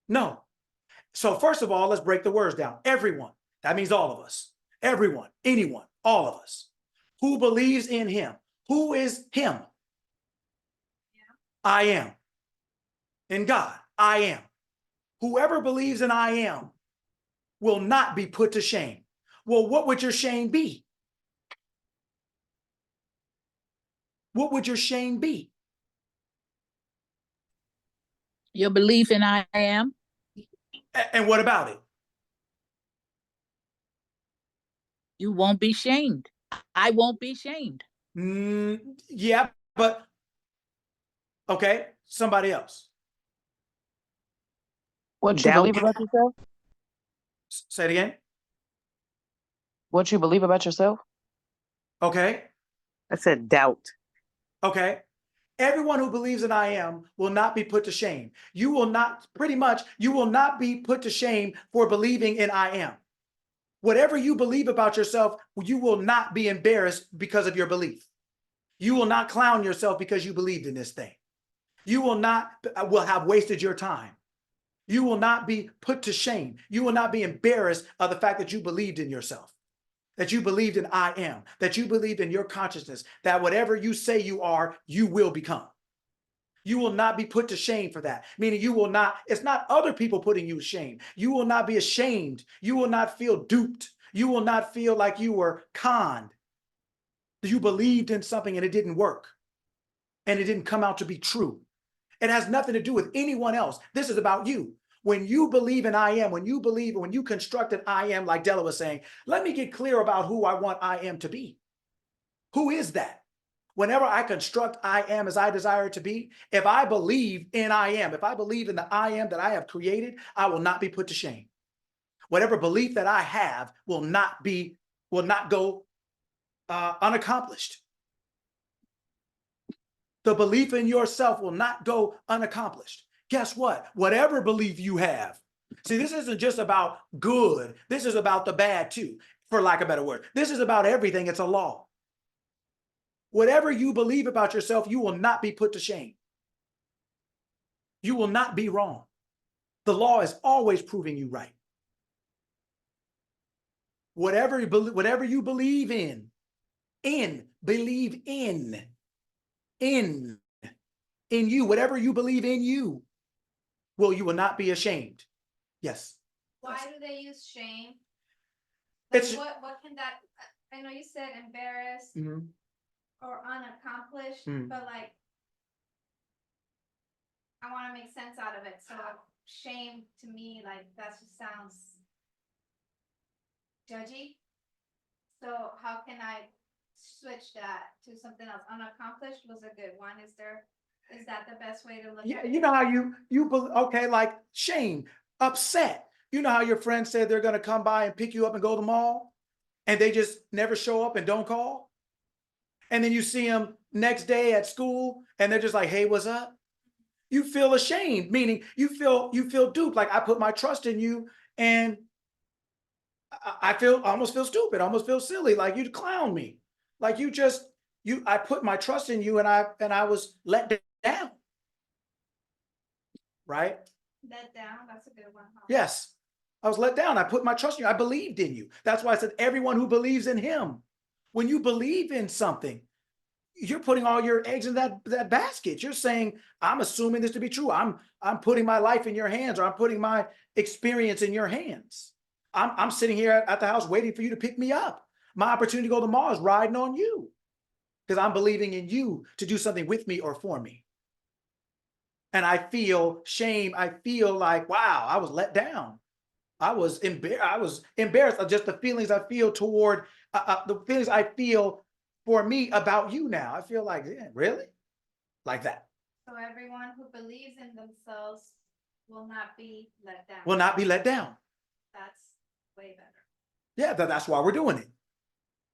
No. So first of all, let's break the words down. Everyone, that means all of us. Everyone, anyone, all of us who believes in him. Who is him? Yeah. I am. In God, I am. Whoever believes in I am will not be put to shame. Well, what would your shame be? What would your shame be? Your belief in I am. And what about it? You won't be shamed. I won't be shamed. Yeah, but okay, somebody else. What you believe about yourself? Say it again. What you believe about yourself? Okay. I said doubt. Okay. Everyone who believes in I am will not be put to shame. You will not, pretty much, you will not be put to shame for believing in I am. Whatever you believe about yourself, you will not be embarrassed because of your belief. You will not clown yourself because you believed in this thing. You will have wasted your time. You will not be put to shame. You will not be embarrassed of the fact that you believed in yourself, that you believed in I am, that you believed in your consciousness, that whatever you say you are, you will become. You will not be put to shame for that. Meaning you will not, it's not other people putting you to shame. You will not be ashamed. You will not feel duped. You will not feel like you were conned. You believed in something and it didn't work. And it didn't come out to be true. It has nothing to do with anyone else. This is about you. When you believe in I am, when you construct an I am, like Della was saying, let me get clear about who I want I am to be. Who is that? Whenever I construct I am as I desire it to be, if I believe in I am, if I believe in the I am that I have created, I will not be put to shame. Whatever belief that I have will not go unaccomplished. The belief in yourself will not go unaccomplished. Guess what? Whatever belief you have. See, this isn't just about good. This is about the bad too, for lack of a better word. This is about everything. It's a law. Whatever you believe about yourself, you will not be put to shame. You will not be wrong. The law is always proving you right. Whatever you believe in you, whatever you believe in you, you will not be ashamed. Yes. Why do they use shame? It's- What can that, I know you said embarrassed Mhm. or unaccomplished, Mm. but like, I want to make sense out of it. So shame to me, like that just sounds judgy. So how can I switch that to something else? Unaccomplished was a good one. Is that the best way to look Yeah, at it? you know how okay, like shame, upset. You know how your friend said they're gonna come by and pick you up and go to the mall, and they just never show up and don't call? And then you see them next day at school and they're just like, hey, what's up? You feel ashamed, meaning you feel duped. Like I put my trust in you and I almost feel stupid, almost feel silly, like you clown me. Like I put my trust in you and I was let down. Right? Let down, that's a good one. Huh? Yes. I was let down. I put my trust in you. I believed in you. That's why I said everyone who believes in him. When you believe in something, you're putting all your eggs in that basket. You're saying, I'm assuming this to be true. I'm putting my life in your hands, or I'm putting my experience in your hands. I'm sitting here at the house waiting for you to pick me up. My opportunity to go to the mall is riding on you because I'm believing in you to do something with me or for me. And I feel shame. I feel like, wow, I was let down. I was embarrassed of just the feelings I feel toward the feelings I feel for me about you now. I feel like, yeah, really? Like that. So everyone who believes in themselves will not be let down. Will not be let down. That's way better. Yeah, that's why we're doing it.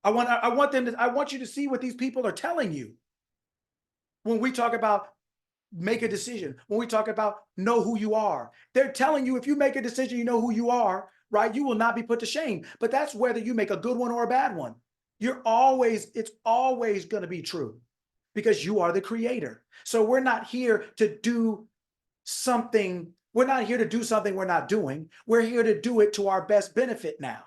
I want you to see what these people are telling you. When we talk about make a decision, when we talk about know who you are, they're telling you if you make a decision, you know who you are, right? You will not be put to shame. But that's whether you make a good one or a bad one. It's always going to be true because you are the creator. So we're not here to do something. We're not here to do something we're not doing. We're here to do it to our best benefit now.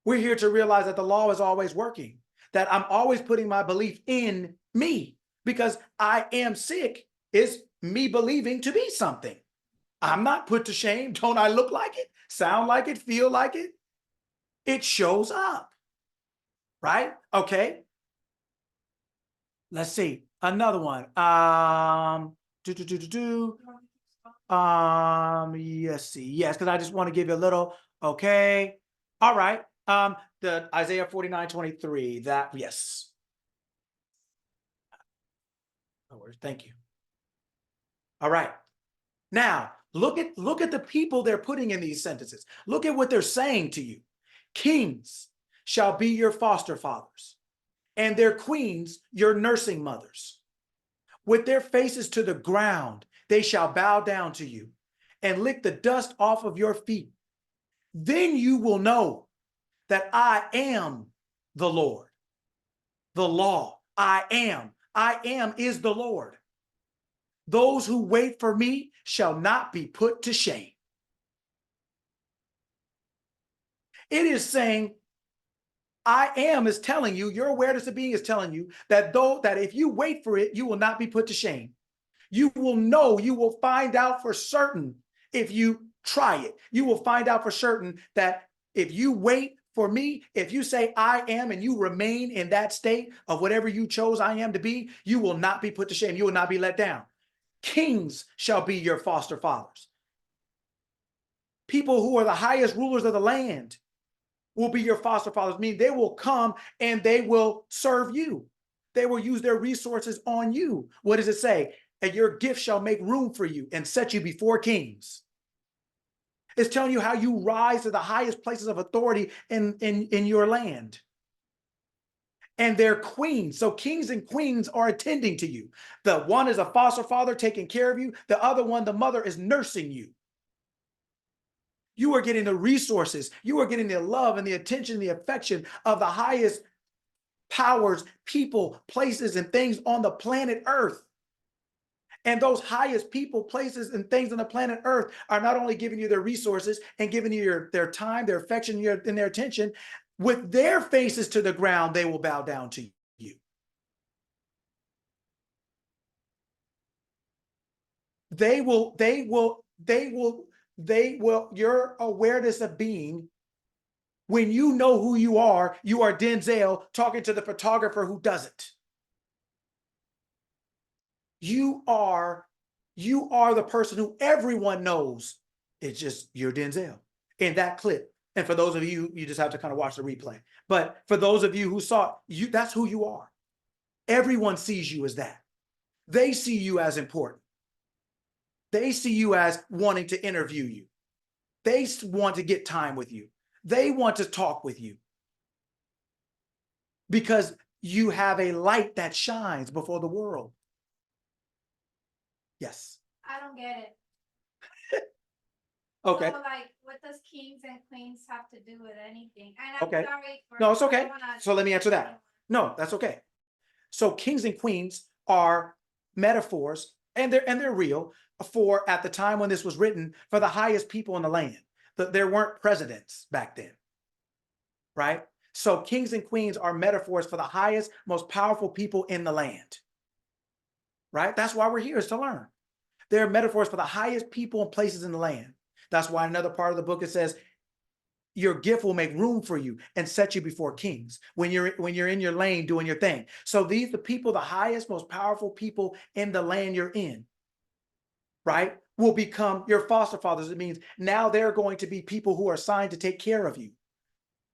We're here to realize that the law is always working, that I'm always putting my belief in me. Because I am sick is me believing to be something. I'm not put to shame. Don't I look like it? Sound like it? Feel like it? It shows up. Right? Okay. Let's see. Another one. Let's see. Yes, because I just want to give you a little. Okay. All right. The Isaiah 49:23. That, yes. No worries. Thank you. All right. Now, look at the people they're putting in these sentences. Look at what they're saying to you. Kings shall be your foster fathers, and their queens your nursing mothers. With their faces to the ground, they shall bow down to you and lick the dust off of your feet. Then you will know that I am the Lord. The law, I am is the Lord. Those who wait for me shall not be put to shame. It is saying, I am is telling you, your awareness of being is telling you that if you wait for it, you will not be put to shame. You will know, you will find out for certain if you try it. You will find out for certain that if you wait for me, if you say I am and you remain in that state of whatever you chose I am to be, you will not be put to shame. You will not be let down. Kings shall be your foster fathers. People who are the highest rulers of the land will be your foster fathers, meaning they will come and they will serve you. They will use their resources on you. What does it say? And your gift shall make room for you and set you before kings. It's telling you how you rise to the highest places of authority in your land. And they're queens. So kings and queens are attending to you. The one is a foster father taking care of you. The other one, the mother, is nursing you. You are getting the resources. You are getting the love and the attention, the affection of the highest powers, people, places, and things on the planet Earth. And those highest people, places, and things on the planet Earth are not only giving you their resources and giving you their time, their affection, and their attention. With their faces to the ground, they will bow down to you. They will, your awareness of being, when you know who you are Denzel talking to the photographer who doesn't. You are the person who everyone knows. It's just you're Denzel in that clip. And for those of you, you just have to kind of watch the replay. But for those of you who saw it, that's who you are. Everyone sees you as that. They see you as important. They see you as wanting to interview you. They want to get time with you. They want to talk with you. Because you have a light that shines before the world. Yes. I don't get it. Okay. So, like, what does kings and queens have to do with anything? And I'm Okay. sorry for No, it's okay. I don't wanna- So let me answer that. No, that's okay. So kings and queens are metaphors, and they're real for, at the time when this was written, for the highest people in the land. There weren't presidents back then, right? So kings and queens are metaphors for the highest, most powerful people in the land, right? That's why we're here, is to learn. They're metaphors for the highest people and places in the land. That's why another part of the book, it says, your gift will make room for you and set you before kings when you're in your lane doing your thing. So these the people, the highest, most powerful people in the land you're in, right, will become your foster fathers. It means now they're going to be people who are assigned to take care of you.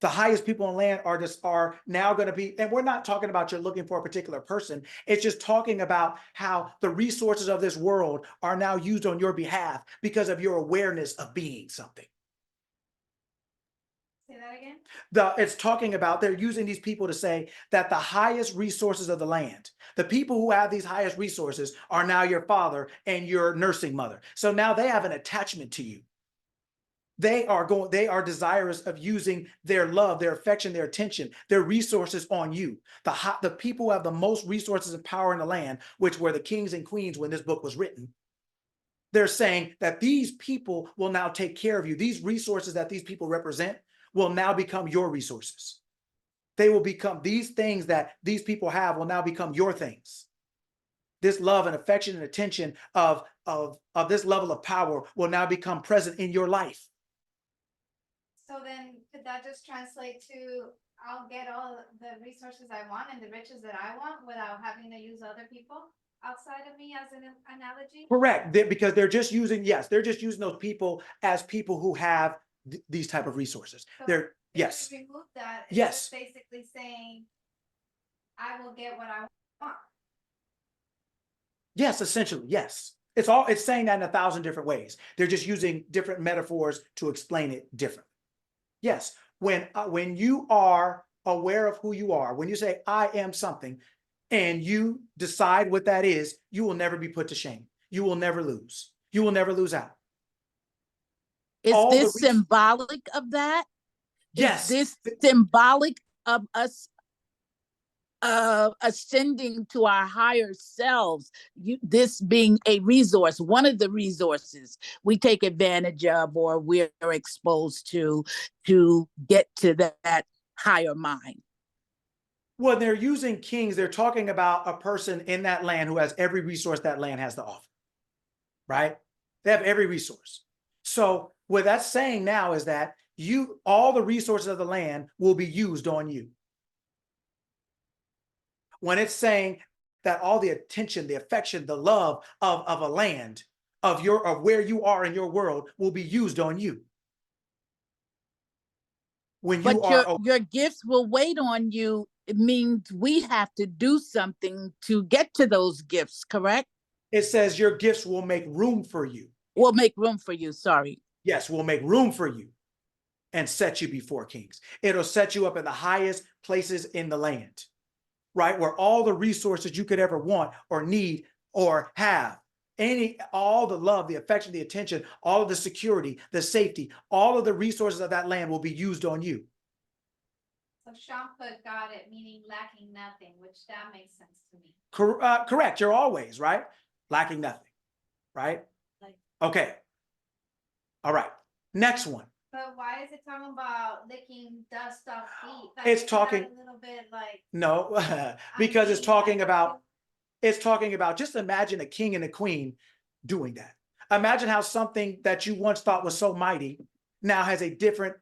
The highest people on land are now going to be, and we're not talking about you're looking for a particular person. It's just talking about how the resources of this world are now used on your behalf because of your awareness of being something. Say that again? It's talking about they're using these people to say that the highest resources of the land, the people who have these highest resources are now your father and your nursing mother. So now they have an attachment to you. They are desirous of using their love, their affection, their attention, their resources on you. The people who have the most resources and power in the land, which were the kings and queens when this book was written, they're saying that these people will now take care of you. These resources that these people represent will now become your resources. They will become, these things that these people have will now become your things. This love and affection and attention of this level of power will now become present in your life. So then could that just translate to I'll get all the resources I want and the riches that I want without having to use other people outside of me as an analogy? Correct. Because they're just using, they're just using those people as people who have these type of resources. So They're, if yes. you remove that, it's Yes. just basically saying I will get what I want. Yes, essentially, yes. It's saying that in 1,000 different ways. They're just using different metaphors to explain it differently. Yes, when you are aware of who you are, when you say, I am something, and you decide what that is, you will never be put to shame. You will never lose. You will never lose out. Is All this the symbolic of that? Yes. Is this symbolic of us ascending to our higher selves, this being a resource, one of the resources we take advantage of or we're exposed to get to that higher mind? When they're using kings, they're talking about a person in that land who has every resource that land has to offer, right? They have every resource. So what that's saying now is that all the resources of the land will be used on you. When it's saying that all the attention, the affection, the love of a land, of where you are in your world will be used on you. When you But your gifts will wait on you. It means we have to do something to get to those gifts, correct? It says your gifts will make room for you. Will make room for you, sorry. Yes, will make room for you and set you before kings. It'll set you up in the highest places in the land, right? Where all the resources you could ever want or need or have, all the love, the affection, the attention, all of the security, the safety, all of the resources of that land will be used on you. So Sean put got it, meaning lacking nothing, which that makes sense to me. Correct. You're always right. lacking nothing, right? Okay. All right. Next one. But why is it talking about licking dust off feet? Like, It's isn't that talking- a little bit like, No, because it's mean, talking like- about, just imagine a king and a queen doing that. Imagine how something that you once thought was so mighty now has a different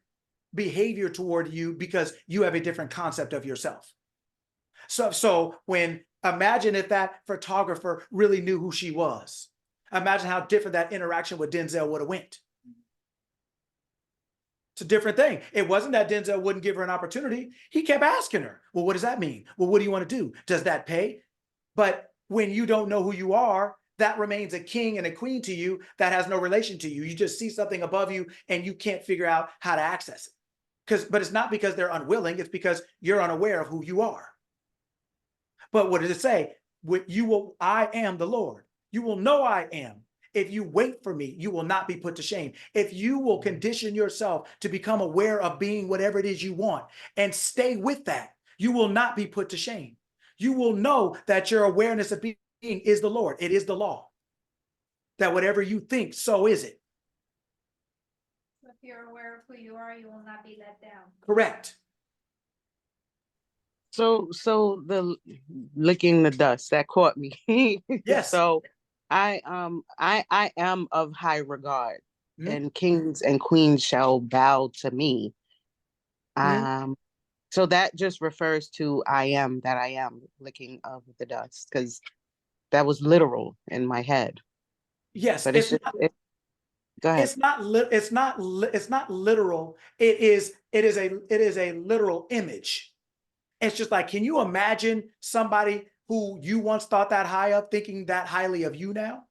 behavior toward you because you have a different concept of yourself. So imagine if that photographer really knew who she was. Imagine how different that interaction with Denzel would have went. It's a different thing. It wasn't that Denzel wouldn't give her an opportunity. He kept asking her, well, what does that mean? Well, what do you want to do? Does that pay? But when you don't know who you are, that remains a king and a queen to you that has no relation to you. You just see something above you and you can't figure out how to access it. But it's not because they're unwilling. It's because you're unaware of who you are. But what does it say? I am the Lord. You will know I am. If you wait for me, you will not be put to shame. If you will condition yourself to become aware of being whatever it is you want and stay with that, you will not be put to shame. You will know that your awareness of being is the Lord. It is the law. That whatever you think, so is it. if you're aware of who you are, you will not be let down. Correct. So the licking the dust that caught me. Yes. So I am of high regard, Mhm. and kings and queens shall bow to me. So that just refers to I am that I am, licking of the dust, because that was literal in my head. Yes. But it's just go ahead. It's not literal. It is a literal image. It's just like, can you imagine somebody who you once thought that high of thinking that highly of you now?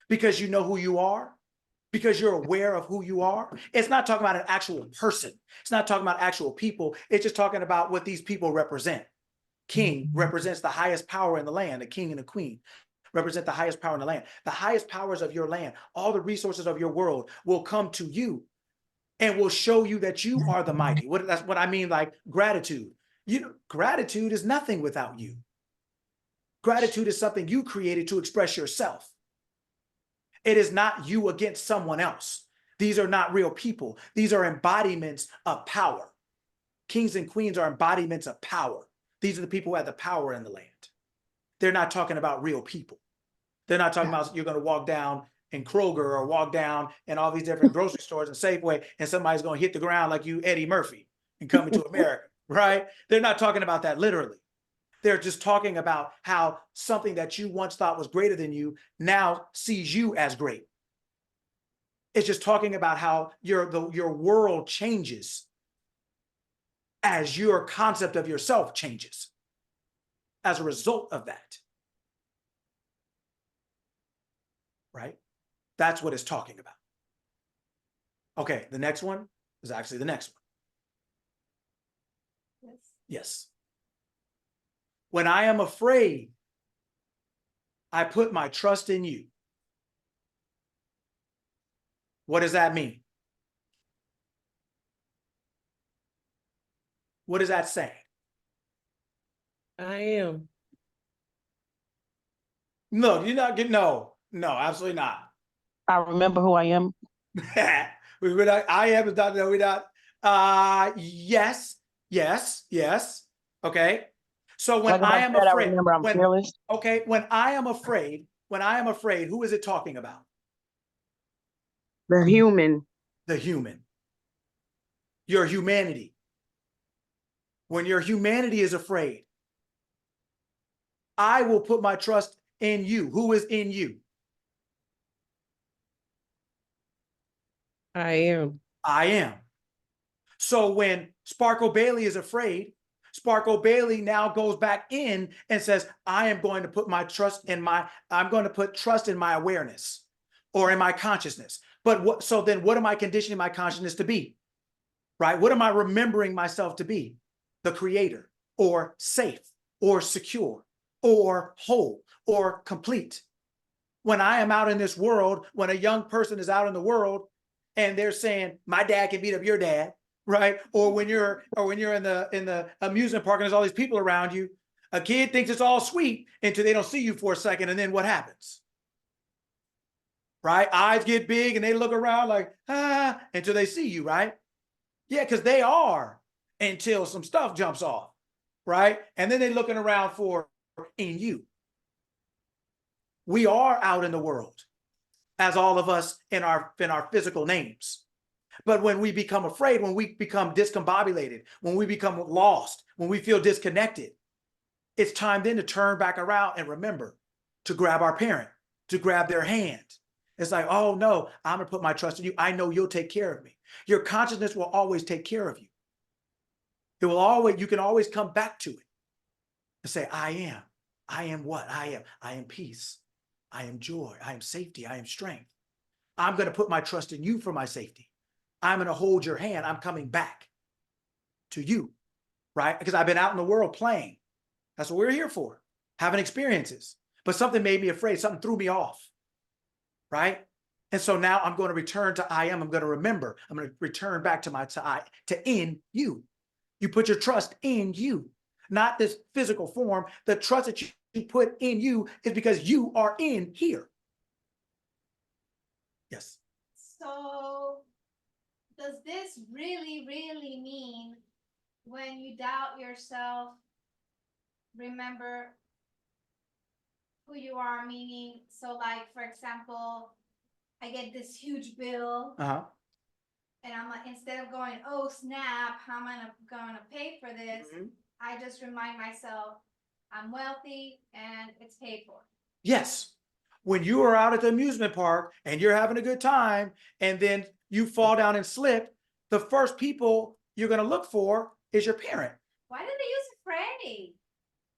Because you know who you are, because you're aware of who you are. It's not talking about an actual person. It's not talking about actual people. It's just talking about what these people represent. King represents the highest power in the land. A king and a queen represent the highest power in the land. The highest powers of your land, all the resources of your world will come to you and will show you that you are the mighty. That's what I mean, like gratitude. Gratitude is nothing without you. Gratitude is something you created to express yourself. It is not you against someone else. These are not real people. These are embodiments of power. Kings and queens are embodiments of power. These are the people who have the power in the land. They're not talking about real people. They're not talking about you're going to walk down in Kroger or walk down in all these different grocery stores and Safeway and somebody's going to hit the ground like you, Eddie Murphy, and come into America, right? They're not talking about that literally. They're just talking about how something that you once thought was greater than you now sees you as great. It's just talking about how your world changes as your concept of yourself changes as a result of that. Right? That's what it's talking about. Okay, the next one is actually the next one. Yes. Yes. When I am afraid, I put my trust in you. What does that mean? What does that say? I am. No, you're not getting, no, absolutely not. I remember who I am. We're not, I am is not, no, we're not. Yes. Okay. So when Like I I am said, I afraid, remember I'm fearless. okay, when I am afraid, who is it talking about? The human. The human. Your humanity. When your humanity is afraid, I will put my trust in you. Who is in you? I am. I am. So when Sparkle Bailey is afraid, Sparkle Bailey now goes back in and says, I am going to put my trust in I'm going to put trust in my awareness or in my consciousness. But so then what am I conditioning my consciousness to be? Right? What am I remembering myself to be? The creator, or safe, or secure, or whole, or complete. When I am out in this world, when a young person is out in the world and they're saying, my dad can beat up your dad, right? Or when you're in the amusement park and there's all these people around you, a kid thinks it's all sweet until they don't see you for a second, and then what happens? right? Eyes get big and they look around like, ah, until they see you, right? Yeah, because they are until some stuff jumps off, right? And then they're looking around for in you. We are out in the world, as all of us in our physical names. But when we become afraid, when we become discombobulated, when we become lost, when we feel disconnected, it's time then to turn back around and remember to grab our parent, to grab their hand. It's like, oh no, I'm gonna put my trust in you. I know you'll take care of me. Your consciousness will always take care of you. It will always, you can always come back to it and say, I am what? I am peace. I am joy. I am safety. I am strength. I'm gonna put my trust in you for my safety. I'm gonna hold your hand. I'm coming back to you, right? Because I've been out in the world playing. That's what we're here for, having experiences. But something made me afraid. Something threw me off, right? And so now I'm going to return to I am. I'm going to remember. I'm going to return back to in you. You put your trust in you, not this physical form. The trust that you put in you is because you are in here. Yes. So does this really, really mean when you doubt yourself, remember who you are? Meaning, so like, for example, I get this huge bill and I'm like, instead of going, oh snap, how am I gonna pay for this? I just remind myself I'm wealthy and it's paid for. Yes. When you are out at the amusement park and you're having a good time and then you fall down and slip, the first people you're going to look for is your parent. Why did they use afraid?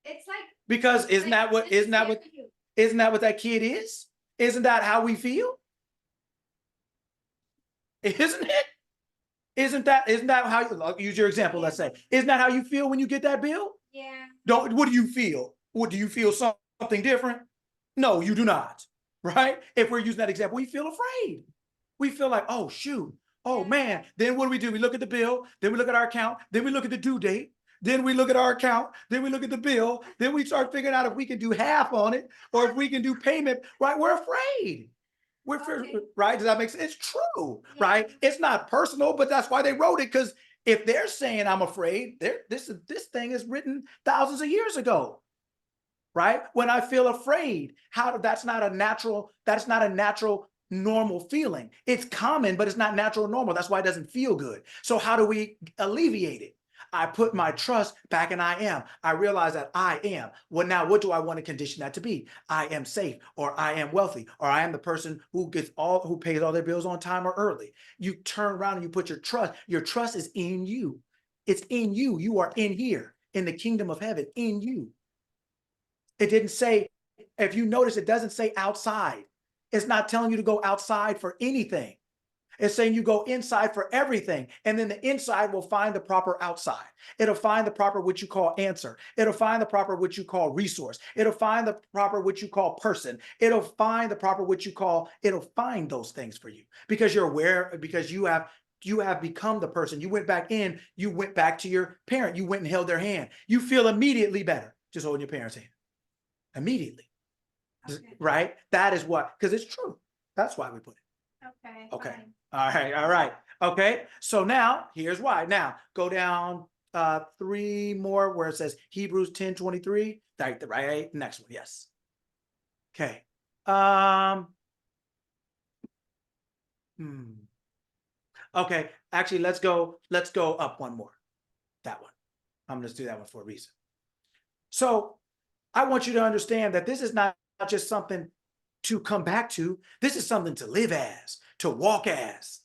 It's like, Because isn't that what that kid is? Isn't that how we feel? Isn't it? Isn't that how you, I'll use your example, let's say. Isn't that how you feel when you get that bill? yeah. What do you feel? What do you feel, something different? No, you do not, right? If we're using that example, we feel afraid. We feel like, oh, shoot. Oh, man. Then what do? We look at the bill. Then we look at our account. Then we look at the due date. Then we look at our account. Then we look at the bill. Then we start figuring out if we can do half on it or if we can do payment, right? We're afraid. Right? Does that make sense? It's true, right? It's not personal, but that's why they wrote it. Because if they're saying I'm afraid, this thing is written thousands of years ago. Right? When I feel afraid, that's not a natural normal feeling. It's common, but it's not natural or normal. That's why it doesn't feel good. So how do we alleviate it? I put my trust back in I am. I realize that I am. Well, now what do I want to condition that to be? I am safe, or I am wealthy, or I am the person who pays all their bills on time or early. You turn around and you put your trust is in you. It's in you. You are in here, in the kingdom of heaven, in you. It didn't say, if you notice, it doesn't say outside. It's not telling you to go outside for anything. It's saying you go inside for everything. And then the inside will find the proper outside. It'll find the proper, what you call answer. It'll find the proper, what you call resource. It'll find the proper, what you call person. It'll find the proper, it'll find those things for you because you're aware, because you have become the person. You went back to your parent. You went and held their hand. You feel immediately better just holding your parent's hand. Immediately. Okay. Right? That is what, because it's true. That's why we put it. Okay. Fine. All right. Okay. So now here's why. Now go down 3 more where it says Hebrews 10:23. Right. Next one. Yes. Okay. Okay. Actually, let's go up one more. That one. I'm going to do that one for a reason. So I want you to understand that this is not just something to come back to. This is something to live as, to walk as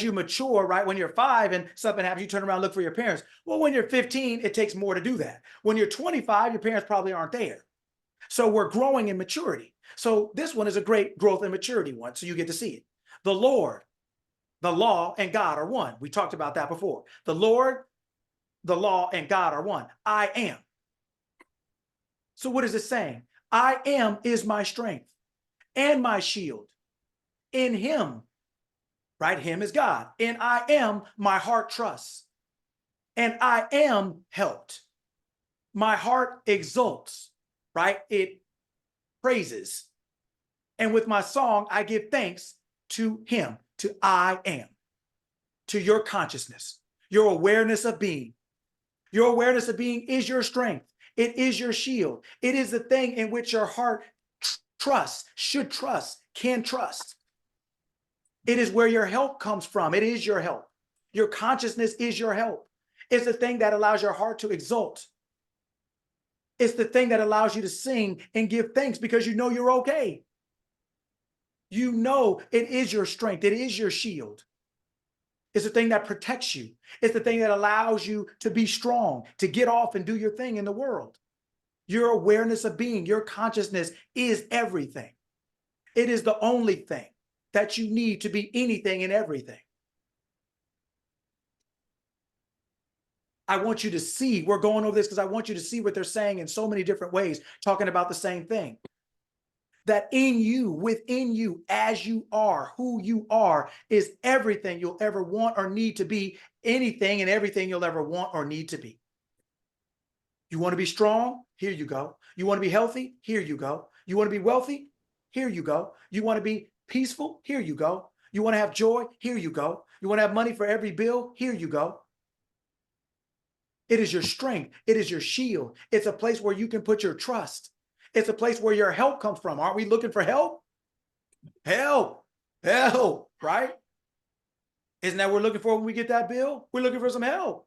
you mature, right? When you're 5 and something happens, you turn around and look for your parents. Well, when you're 15, it takes more to do that. When you're 25, your parents probably aren't there. So we're growing in maturity. So this one is a great growth and maturity one. So you get to see it. The Lord, the law, and God are one. We talked about that before. The Lord, the law, and God are one. I am. So what is it saying? I am is my strength and my shield. In him, right? Him is God. In I am, my heart trusts. And I am helped. My heart exults, right? It praises. And with my song, I give thanks to him, to I am, to your consciousness, your awareness of being. Your awareness of being is your strength. It is your shield. It is the thing in which your heart trusts, should trust, can trust. It is where your help comes from. It is your help. Your consciousness is your help. It's the thing that allows your heart to exult. It's the thing that allows you to sing and give thanks because you know you're okay. You know it is your strength. It is your shield. It's the thing that protects you. It's the thing that allows you to be strong, to get off and do your thing in the world. Your awareness of being, your consciousness is everything. It is the only thing that you need to be anything and everything. I want you to see, we're going over this because I want you to see what they're saying in so many different ways, talking about the same thing. That in you, within you, as you are, who you are, is everything you'll ever want or need to be, anything and everything you'll ever want or need to be. You want to be strong? Here you go. You want to be healthy? Here you go. You want to be wealthy? Here you go. You want to be peaceful? Here you go. You want to have joy? Here you go. You want to have money for every bill? Here you go. It is your strength. It is your shield. It's a place where you can put your trust. It's a place where your help comes from. Aren't we looking for help? Help, help, right? Isn't that what we're looking for when we get that bill? We're looking for some help,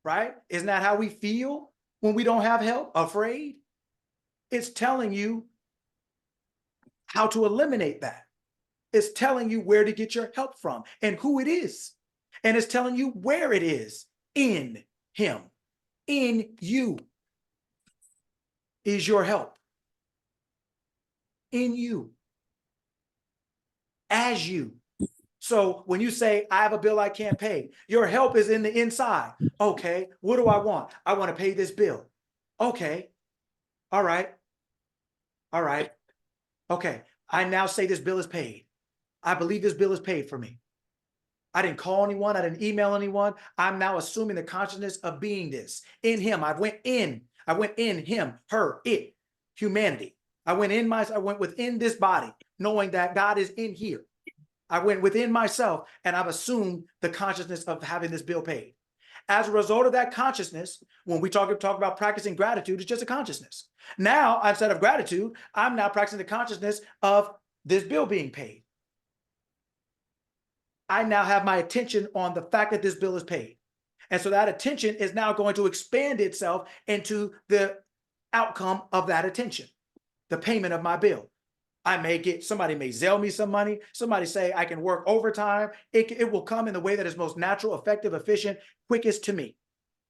right? Isn't that how we feel when we don't have help? Afraid? It's telling you how to eliminate that. It's telling you where to get your help from and who it is. And it's telling you where it is. In him, in you is your help. In you, as you. So when you say, I have a bill I can't pay, your help is in the inside. Okay, what do I want? I want to pay this bill. Okay, all right, all right. Okay, I now say this bill is paid. I believe this bill is paid for me. I didn't call anyone. I didn't email anyone. I'm now assuming the consciousness of being this. In him, I went in him, her, it, humanity. I went within this body, knowing that God is in here. I went within myself and I've assumed the consciousness of having this bill paid. As a result of that consciousness, when we talk about practicing gratitude, it's just a consciousness. Now, instead of gratitude, I'm now practicing the consciousness of this bill being paid. I now have my attention on the fact that this bill is paid. And so that attention is now going to expand itself into the outcome of that attention, the payment of my bill. Somebody may Zelle me some money. Somebody say I can work overtime. It will come in the way that is most natural, effective, efficient, quickest to me.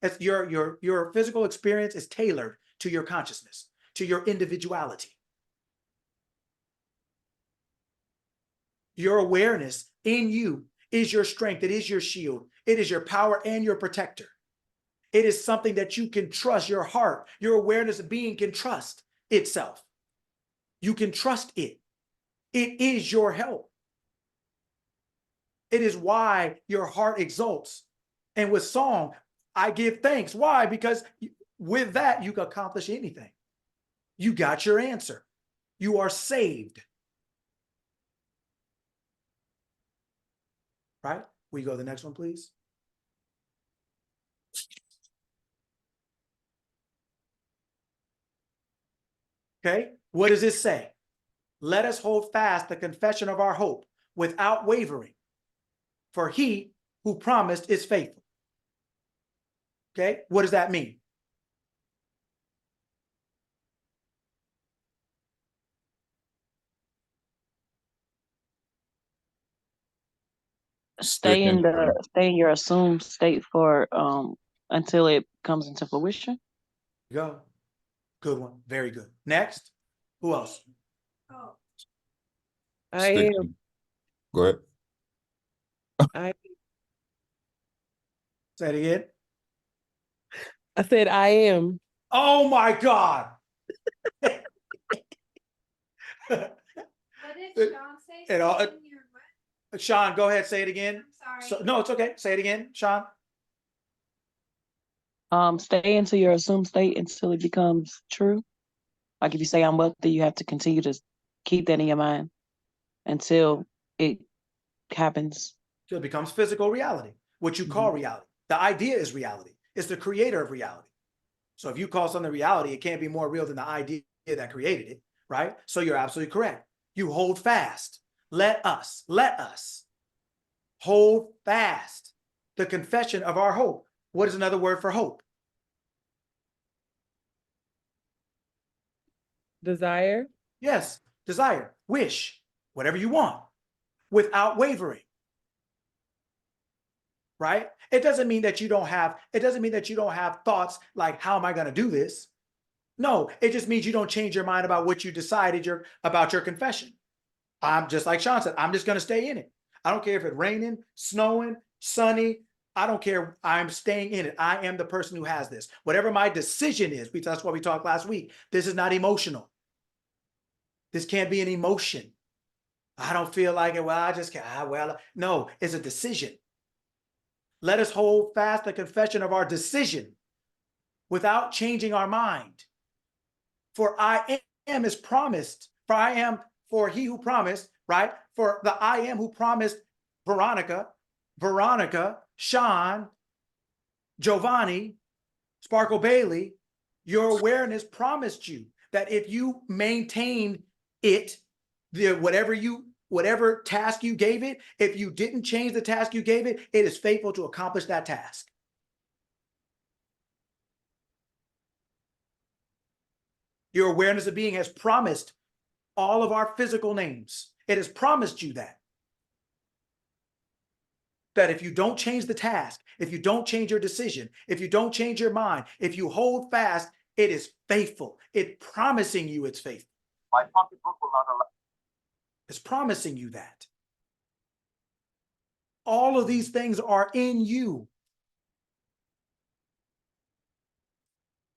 It's your physical experience is tailored to your consciousness, to your individuality. Your awareness in you is your strength. It is your shield. It is your power and your protector. It is something that you can trust. Your heart, your awareness of being can trust itself. You can trust it. It is your help. It is why your heart exults. And with song, I give thanks. Why? Because with that, you can accomplish anything. You got your answer. You are saved. Right? Will you go to the next one, please? Okay, what does this say? Let us hold fast the confession of our hope without wavering, for he who promised is faithful. Okay, what does that mean? Stay in your assumed state for until it comes into fruition. Go. Good one. Very good. Next. Who else? Oh, I am. Go ahead. Say it again. I said I am. Oh my God. what did Sean say? It all- Something in your what? Sean, go ahead. Say it again. I'm sorry. No, it's okay. Say it again, Sean. Stay into your assumed state until it becomes true. Like if you say I'm wealthy, you have to continue to keep that in your mind until it happens. So it becomes physical reality, what you call reality. The idea is reality. It's the creator of reality. So if you call something reality, it can't be more real than the idea that created it, right? So you're absolutely correct. You hold fast. Let us hold fast the confession of our hope. What is another word for hope? Desire. Yes, desire, wish, whatever you want, without wavering. Right? It doesn't mean that you don't have thoughts like, how am I going to do this? No, it just means you don't change your mind about what you decided about your confession. I'm just like Sean said, I'm just going to stay in it. I don't care if it's raining, snowing, sunny. I don't care. I'm staying in it. I am the person who has this. Whatever my decision is, that's why we talked last week. This is not emotional. This can't be an emotion. I don't feel like it. Well, I just can't. No, it's a decision. Let us hold fast the confession of our decision without changing our mind. For I am is promised. For he who promised, right? For the I am who promised Veronica, Sean, Giovanni, Sparkle Bailey, your awareness promised you that if you maintain it, whatever task you gave it, if you didn't change the task you gave it, it is faithful to accomplish that task. Your awareness of being has promised all of our physical names. It has promised you that if you don't change the task, if you don't change your decision, if you don't change your mind, if you hold fast, it is faithful. It's promising you it's faithful. My pocketbook will not allow. It's promising you that. All of these things are in you.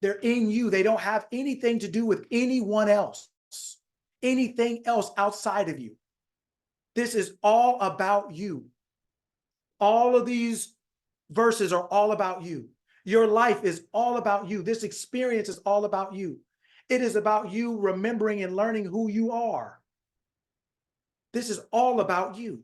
They're in you. They don't have anything to do with anyone else, anything else outside of you. This is all about you. All of these verses are all about you. Your life is all about you. This experience is all about you. It is about you remembering and learning who you are. This is all about you.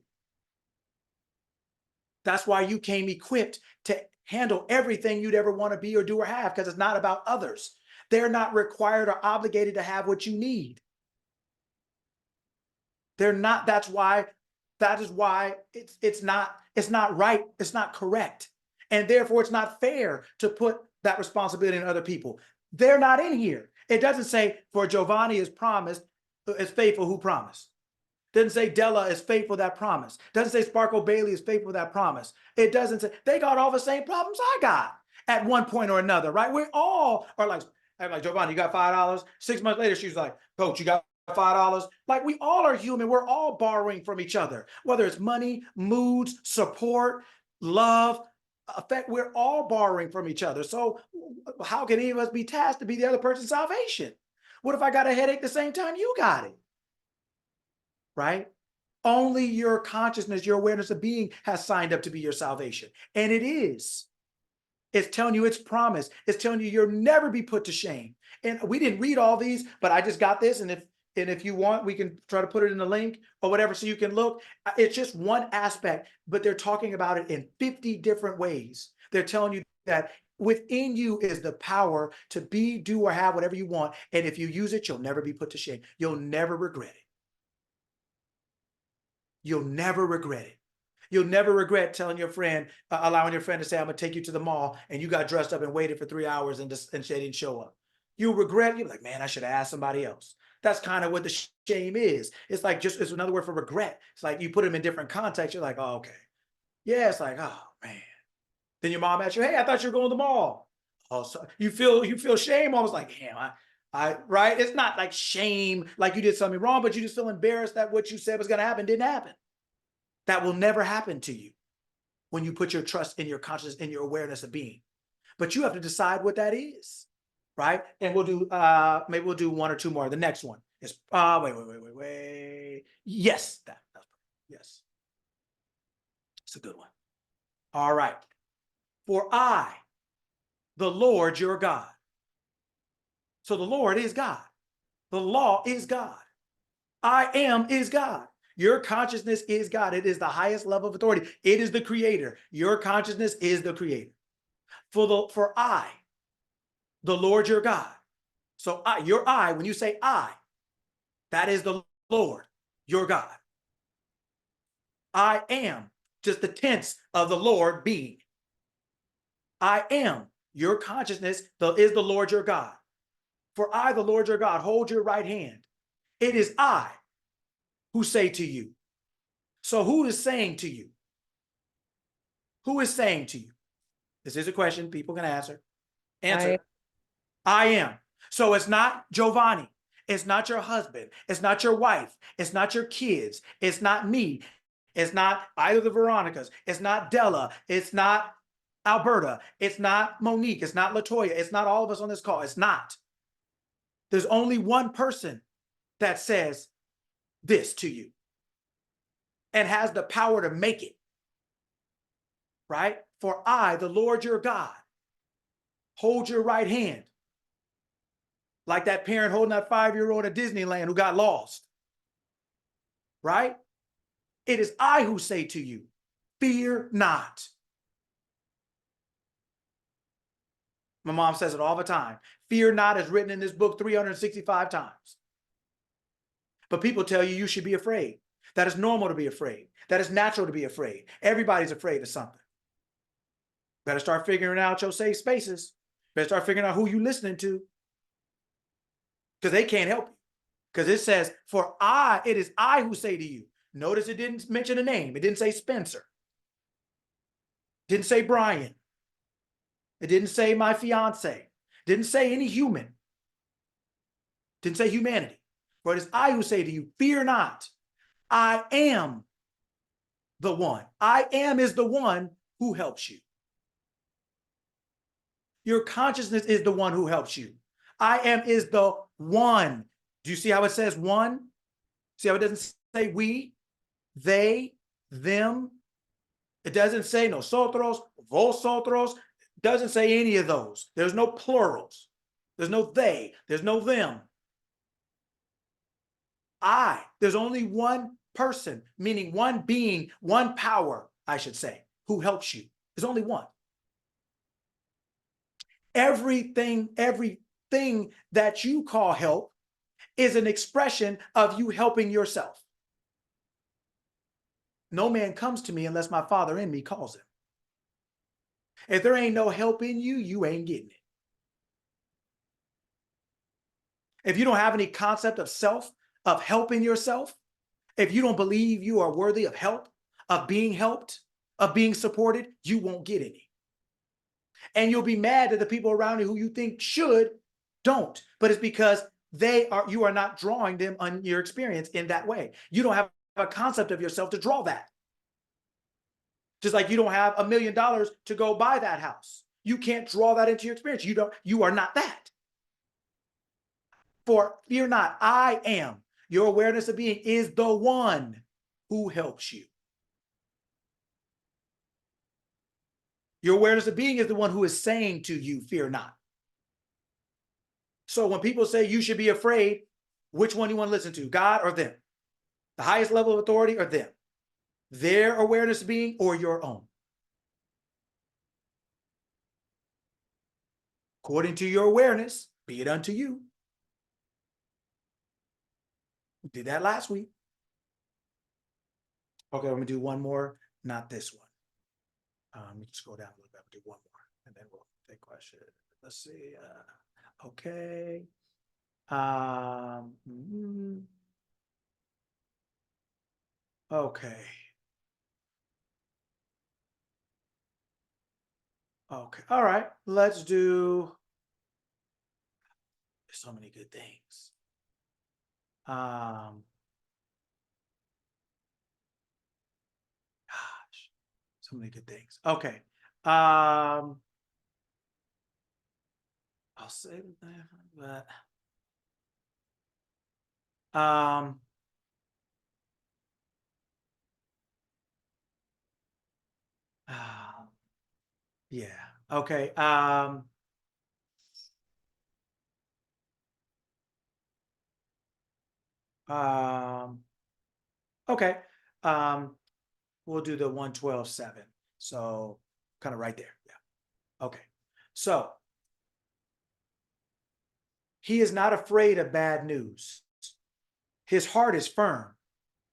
That's why you came equipped to handle everything you'd ever want to be or do or have, because it's not about others. They're not required or obligated to have what you need. They're not. That is why it's not right. It's not correct. And therefore it's not fair to put that responsibility on other people. They're not in here. It doesn't say for Giovanni is promised, is faithful who promised. Doesn't say Della is faithful that promise. Doesn't say Sparkle Bailey is faithful that promise. It doesn't say, they got all the same problems I got at one point or another, right? We all are like, I'm like, Giovanni, you got $5? 6 months later, she's like, Coach, you got $5? Like, we all are human. We're all borrowing from each other, whether it's money, moods, support, love, affect. We're all borrowing from each other. So how can any of us be tasked to be the other person's salvation? What if I got a headache the same time you got it? Right? Only your consciousness, your awareness of being has signed up to be your salvation. And it is. It's telling you it's promised. It's telling you you'll never be put to shame. And we didn't read all these, but I just got this. And if you want, we can try to put it in the link or whatever so you can look. It's just one aspect, but they're talking about it in 50 different ways. They're telling you that within you is the power to be, do, or have whatever you want. And if you use it, you'll never be put to shame. You'll never regret it. You'll never regret it. You'll never regret telling your friend, allowing your friend to say, I'm going to take you to the mall, and you got dressed up and waited for 3 hours and they didn't show up. You'll regret, you're like, man, I should have asked somebody else. That's kind of what the shame is. It's like, it's another word for regret. It's like you put them in different contexts. You're like, oh, okay. Yeah, it's like, oh, man. Then your mom asks you, hey, I thought you were going to the mall. Oh, so you feel shame. Almost like, damn, right? It's not like shame, like you did something wrong, but you just feel embarrassed that what you said was going to happen didn't happen. That will never happen to you when you put your trust in your consciousness, in your awareness of being. But you have to decide what that is, right? And we'll do, maybe we'll do one or two more. The next one is, wait. Yes, yes. It's a good one. All right. For I, the Lord your God. So the Lord is God. The law is God. I am is God. Your consciousness is God. It is the highest level of authority. It is the creator. Your consciousness is the creator. For I, the Lord your God. So your I, when you say I, that is the Lord your God. I am just the tense of the Lord being. I am your consciousness is the Lord your God. For I, the Lord your God, hold your right hand. It is I who say to you. So who is saying to you? Who is saying to you? This is a question people can answer. Answer. I am. So it's not Giovanni. It's not your husband. It's not your wife. It's not your kids. It's not me. It's not either the Veronicas. It's not Della. It's not Alberta. It's not Monique. It's not Latoya. It's not all of us on this call. It's not. There's only one person that says this to you and has the power to make it. Right? For I, the Lord your God, hold your right hand. Like that parent holding that 5-year-old at Disneyland who got lost. Right? It is I who say to you, fear not. My mom says it all the time. Fear not is written in this book 365 times. But people tell you you should be afraid. That it's normal to be afraid. That it's natural to be afraid. Everybody's afraid of something. Better start figuring out your safe spaces. Better start figuring out who you're listening to. Because they can't help you. Because it says, for I, it is I who say to you. Notice it didn't mention a name. It didn't say Spencer. It didn't say Brian. It didn't say my fiance. It didn't say any human. It didn't say humanity. For it is I who say to you, fear not. I am the one. I am is the one who helps you. Your consciousness is the one who helps you. I am is the one. Do you see how it says one? See how it doesn't say we, they, them? It doesn't say nosotros, vosotros. It doesn't say any of those. There's no plurals. There's no they. There's no them. There's only one person, meaning one being, one power, I should say, who helps you. There's only one. Everything that you call help is an expression of you helping yourself. No man comes to me unless my Father in me calls him. If there ain't no help in you, you ain't getting it. If you don't have any concept of self, of helping yourself, if you don't believe you are worthy of help, of being helped, of being supported, you won't get any. And you'll be mad that the people around you who you think should don't, but it's because you are not drawing them on your experience in that way. You don't have a concept of yourself to draw that. Just like you don't have $1 million to go buy that house. You can't draw that into your experience. You are not that. For fear not, I am. Your awareness of being is the one who helps you. Your awareness of being is the one who is saying to you, fear not. So when people say you should be afraid, which one do you want to listen to, God or them? The highest level of authority or them? Their awareness of being or your own? According to your awareness, be it unto you. We did that last week. Okay, I'm going to do one more, not this one. Let me scroll down a little bit. I'll do one more, and then we'll take questions. Let's see. Okay. Okay. Okay. All right. Let's do. There's so many good things. So many good things. Okay. I'll say that. Yeah. Okay. Okay. We'll do the 112.7. So kind of right there. Yeah. Okay. So he is not afraid of bad news. His heart is firm,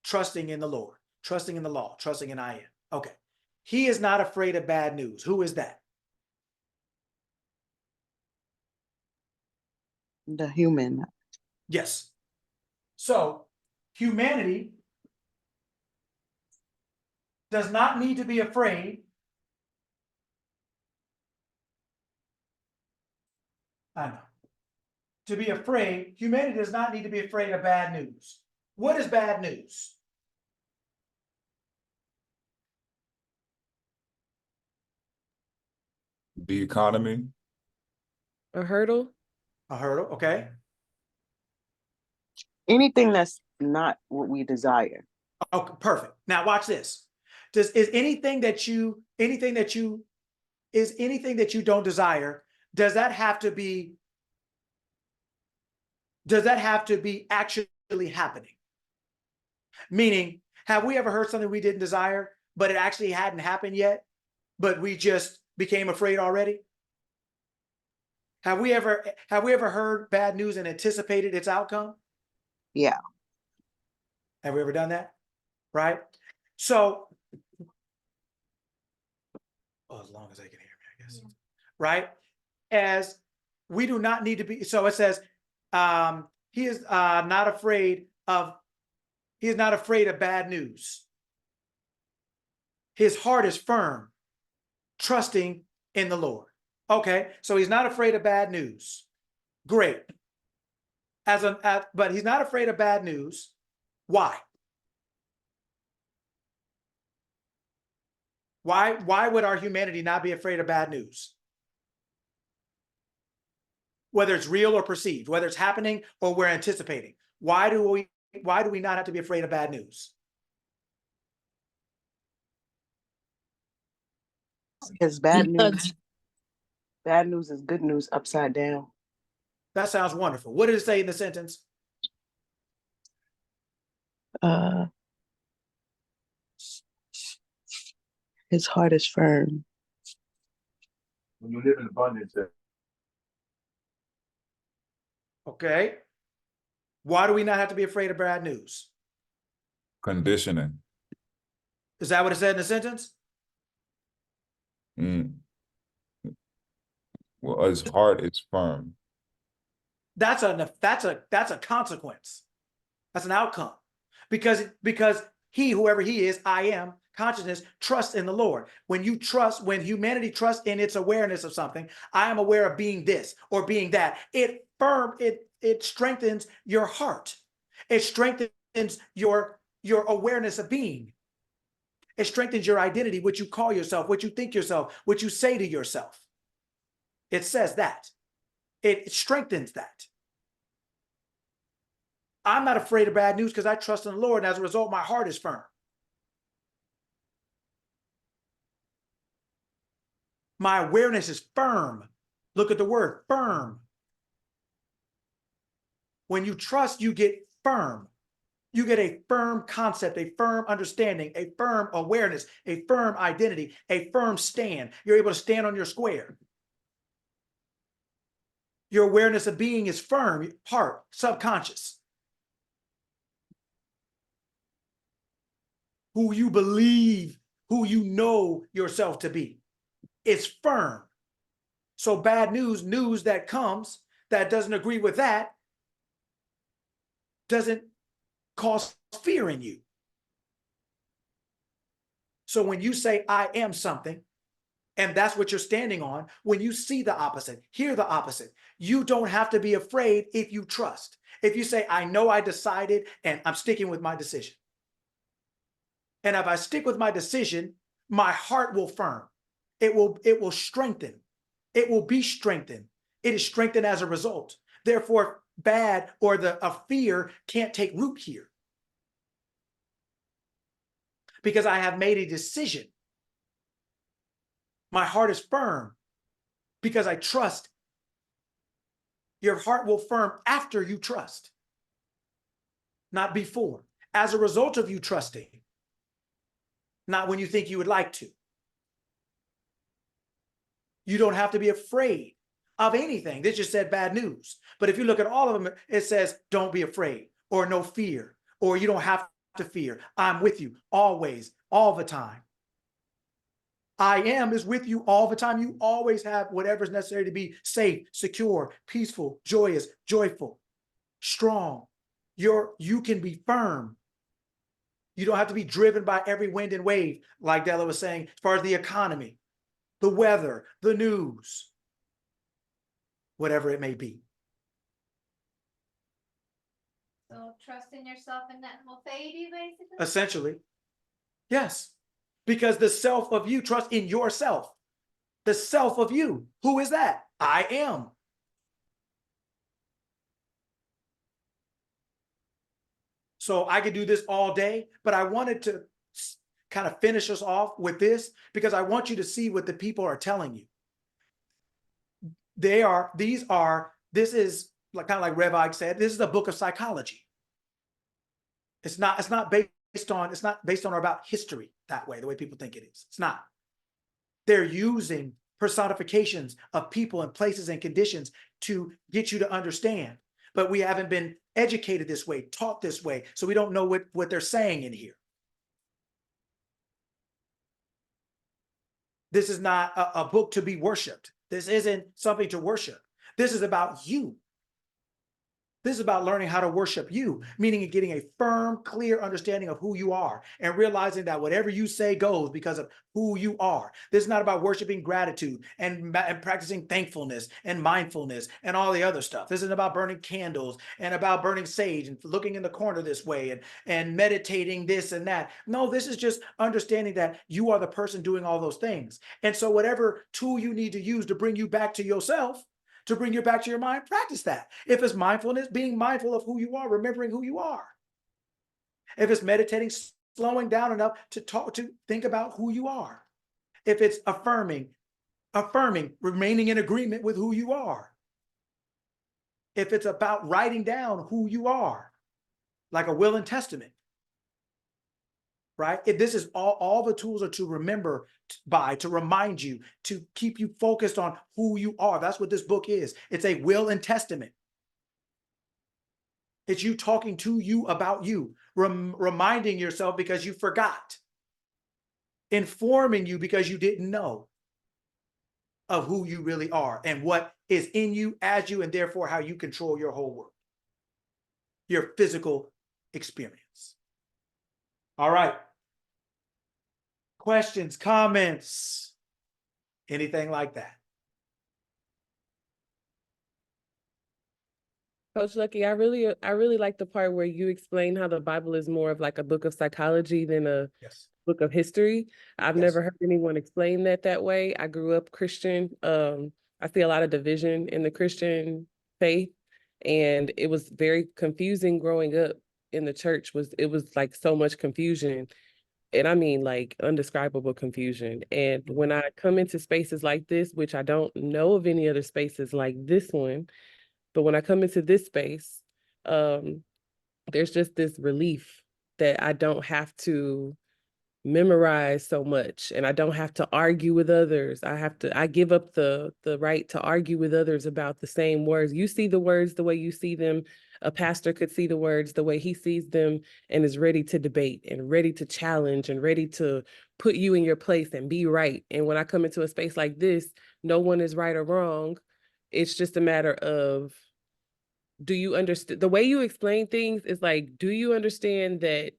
trusting in the Lord, trusting in the law, trusting in I am. Okay. He is not afraid of bad news. Who is that? The human. Yes. So humanity does not need to be afraid. I know. To be afraid, humanity does not need to be afraid of bad news. What is bad news? The economy. A hurdle? A hurdle, okay. Anything that's not what we desire. Okay, perfect. Now watch this. Is anything that you don't desire, does that have to be actually happening? Meaning, have we ever heard something we didn't desire, but it actually hadn't happened yet, but we just became afraid already? Have we ever heard bad news and anticipated its outcome? Yeah. Have we ever done that? Right? So, as long as they can hear me, I guess. Right? As we do not need to be, so it says, he is not afraid of bad news. His heart is firm, trusting in the Lord. Okay, so he's not afraid of bad news. Great. But he's not afraid of bad news. Why? Why would our humanity not be afraid of bad news? Whether it's real or perceived, whether it's happening or we're anticipating. Why do we not have to be afraid of bad news? Because bad news is good news upside down. That sounds wonderful. What did it say in the sentence? His heart is firm. When you live in abundance, Okay. Why do we not have to be afraid of bad news? Conditioning. Is that what it said in the sentence? Well, his heart is firm. That's a consequence. That's an outcome. Because he, whoever he is, I am, consciousness, trusts in the Lord. When humanity trusts in its awareness of something, I am aware of being this or being that. It strengthens your heart. It strengthens your awareness of being. It strengthens your identity, what you call yourself, what you think yourself, what you say to yourself. It says that. It strengthens that. I'm not afraid of bad news because I trust in the Lord, and as a result, my heart is firm. My awareness is firm. Look at the word, firm. When you trust, you get firm. You get a firm concept, a firm understanding, a firm awareness, a firm identity, a firm stand. You're able to stand on your square. Your awareness of being is firm, heart, subconscious. Who you believe, who you know yourself to be. It's firm. So bad news that comes that doesn't agree with that, doesn't cause fear in you. So when you say, I am something, and that's what you're standing on, when you see the opposite, hear the opposite, you don't have to be afraid if you trust. If you say, I know I decided and I'm sticking with my decision. And if I stick with my decision, my heart will firm. It will strengthen. It will be strengthened. It is strengthened as a result. Therefore, bad or a fear can't take root here. Because I have made a decision. My heart is firm because I trust. Your heart will firm after you trust. not before. As a result of you trusting, not when you think you would like to. You don't have to be afraid of anything. This just said bad news. But if you look at all of them, it says don't be afraid, or no fear, or you don't have to fear. I'm with you always, all the time. I am is with you all the time. You always have whatever's necessary to be safe, secure, peaceful, joyous, joyful, strong. You can be firm. You don't have to be driven by every wind and wave, like Della was saying, as far as the economy, the weather, the news, whatever it may be. So trust in yourself and that will fade you, basically? Essentially, yes. Because the self of you, trust in yourself. The self of you. Who is that? I am. So I could do this all day, but I wanted to kind of finish us off with this because I want you to see what the people are telling you. This is like kind of like Rev Ike said, this is a book of psychology. It's not based on or about history that way, the way people think it is. It's not. They're using personifications of people and places and conditions to get you to understand. But we haven't been educated this way, taught this way, so we don't know what they're saying in here. This is not a book to be worshiped. This isn't something to worship. This is about you. This is about learning how to worship you, meaning getting a firm, clear understanding of who you are and realizing that whatever you say goes because of who you are. This is not about worshiping gratitude and practicing thankfulness and mindfulness and all the other stuff. This isn't about burning candles and about burning sage and looking in the corner this way and meditating this and that. No, this is just understanding that you are the person doing all those things. And so whatever tool you need to use to bring you back to yourself, to bring you back to your mind, practice that. If it's mindfulness, being mindful of who you are, remembering who you are. If it's meditating, slowing down enough to think about who you are. If it's affirming, remaining in agreement with who you are. If it's about writing down who you are, like a will and testament. Right? This is all the tools are to remember by, to remind you, to keep you focused on who you are. That's what this book is. It's a will and testament. It's you talking to you about you, reminding yourself because you forgot, informing you because you didn't know of who you really are and what is in you, as you, and therefore how you control your whole world, your physical experience. All right. Questions, comments, anything like that? Coach Lucky, I really like the part where you explain how the Bible is more of like a book of psychology than a book of history. I've never heard anyone explain that way. I grew up Christian. I see a lot of division in the Christian faith, and it was very confusing growing up in the church. It was like so much confusion. And I mean like undescribable confusion. And when I come into spaces like this, which I don't know of any other spaces like this one, but when I come into this space, there's just this relief that I don't have to memorize so much, and I don't have to argue with others. I give up the right to argue with others about the same words. You see the words the way you see them. A pastor could see the words the way he sees them and is ready to debate and ready to challenge and ready to put you in your place and be right. And when I come into a space like this, no one is right or wrong. It's just a matter of, do you understand? The way you explain things is like, do you understand that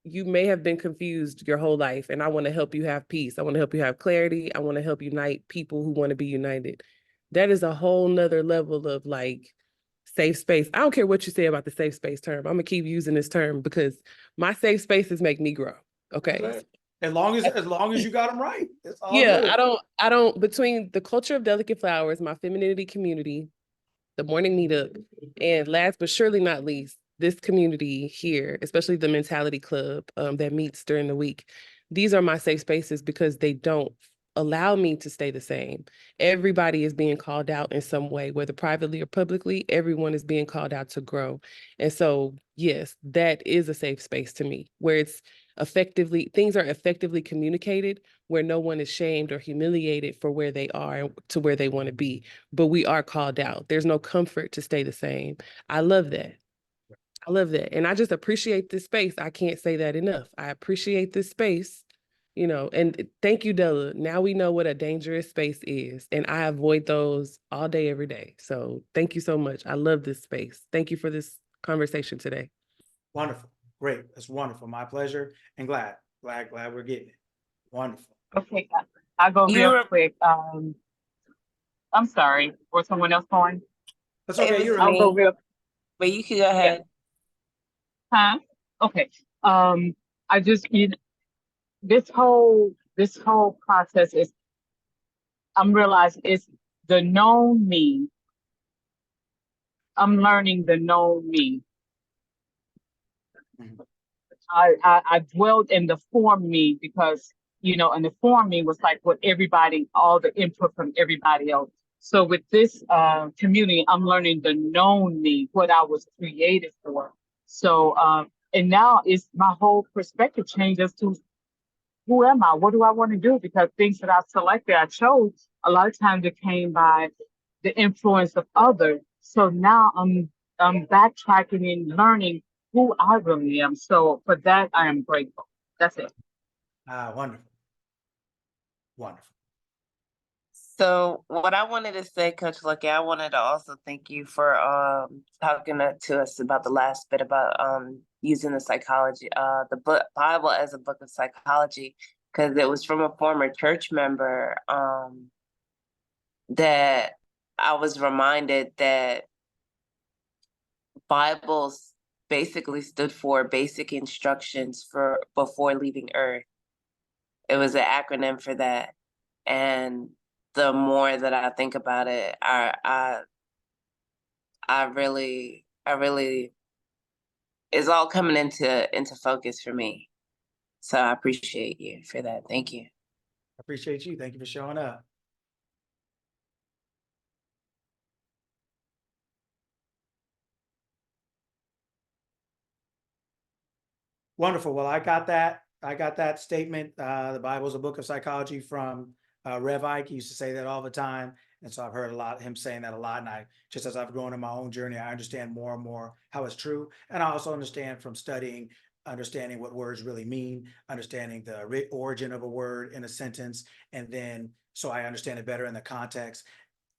you may have been confused your whole life, and I want to help you have peace. I want to help you have clarity. I want to help unite people who want to be united. That is a whole nother level of like safe space. I don't care what you say about the safe space term. I'm gonna keep using this term because my safe spaces make me grow. Okay. As long as you got them right. It's all Yeah, good. I don't, between the culture of delicate flowers, my femininity community, the morning meetup, and last but surely not least, this community here, especially the Mentality Club that meets during the week. These are my safe spaces because they don't allow me to stay the same. Everybody is being called out in some way, whether privately or publicly, everyone is being called out to grow. And so, yes, that is a safe space to me, where things are effectively communicated, where no one is shamed or humiliated for where they are to where they want to be, but we are called out. There's no comfort to stay the same. I love that. I love that. And I just appreciate this space. I can't say that enough. I appreciate this space, and thank you, Della. Now we know what a dangerous space is, and I avoid those all day, every day. So thank you so much. I love this space. Thank you for this conversation today. Wonderful. Great. That's wonderful. My pleasure, and glad we're getting it. Wonderful. Okay, I'll go real quick. I'm sorry. Was someone else going? That's okay. You're I'll go real. But you can go ahead. Huh? Okay. I just this whole process is, I'm realizing it's the known me. I'm learning the known me. I dwelled in the form me because, and the form me was like what everybody, all the input from everybody else. So with this community, I'm learning the known me, what I was created for. So, and now it's my whole perspective changes to who am I? What do I want to do? Because things that I selected, I chose, a lot of times it came by the influence of others. So now I'm backtracking and learning who I really am. So for that, I am grateful. That's it. Wonderful. Wonderful. So what I wanted to say, Coach Lucky, I wanted to also thank you for talking to us about the last bit about using the psychology, the book Bible as a book of psychology, because it was from a former church member that I was reminded that Bibles basically stood for basic instructions for before leaving Earth. It was an acronym for that, and the more that I think about it, I really, it's all coming into focus for me. So I appreciate you for that. Thank you. I appreciate you. Thank you for showing up. Wonderful. Well, I got that statement. The Bible is a book of psychology from Rev Ike. He used to say that all the time. And so I've heard him saying that a lot. And just as I've grown in my own journey, I understand more and more how it's true. And I also understand from understanding what words really mean, understanding the origin of a word in a sentence. And then, so I understand it better in the context.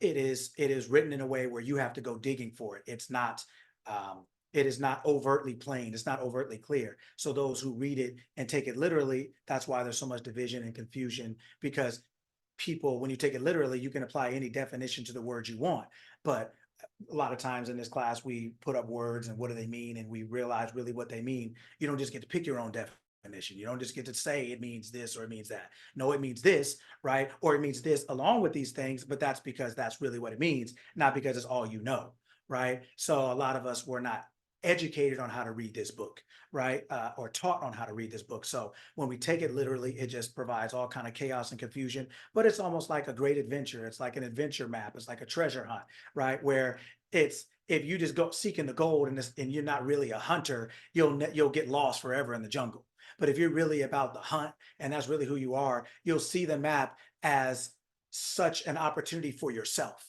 It is written in a way where you have to go digging for it. It is not overtly plain. It's not overtly clear. So those who read it and take it literally, that's why there's so much division and confusion, because people, when you take it literally, you can apply any definition to the words you want. But a lot of times in this class, we put up words and what do they mean? And we realize really what they mean. You don't just get to pick your own definition. You don't just get to say it means this or it means that. No, it means this, right? Or it means this along with these things, but that's because that's really what it means, not because it's all you know, right? So a lot of us were not educated on how to read this book, right? Or taught on how to read this book. So when we take it literally, it just provides all kind of chaos and confusion, but it's almost like a great adventure. It's like an adventure map. It's like a treasure hunt, right? Where if you just go seeking the gold and you're not really a hunter, you'll get lost forever in the jungle. But if you're really about the hunt and that's really who you are, you'll see the map as such an opportunity for yourself.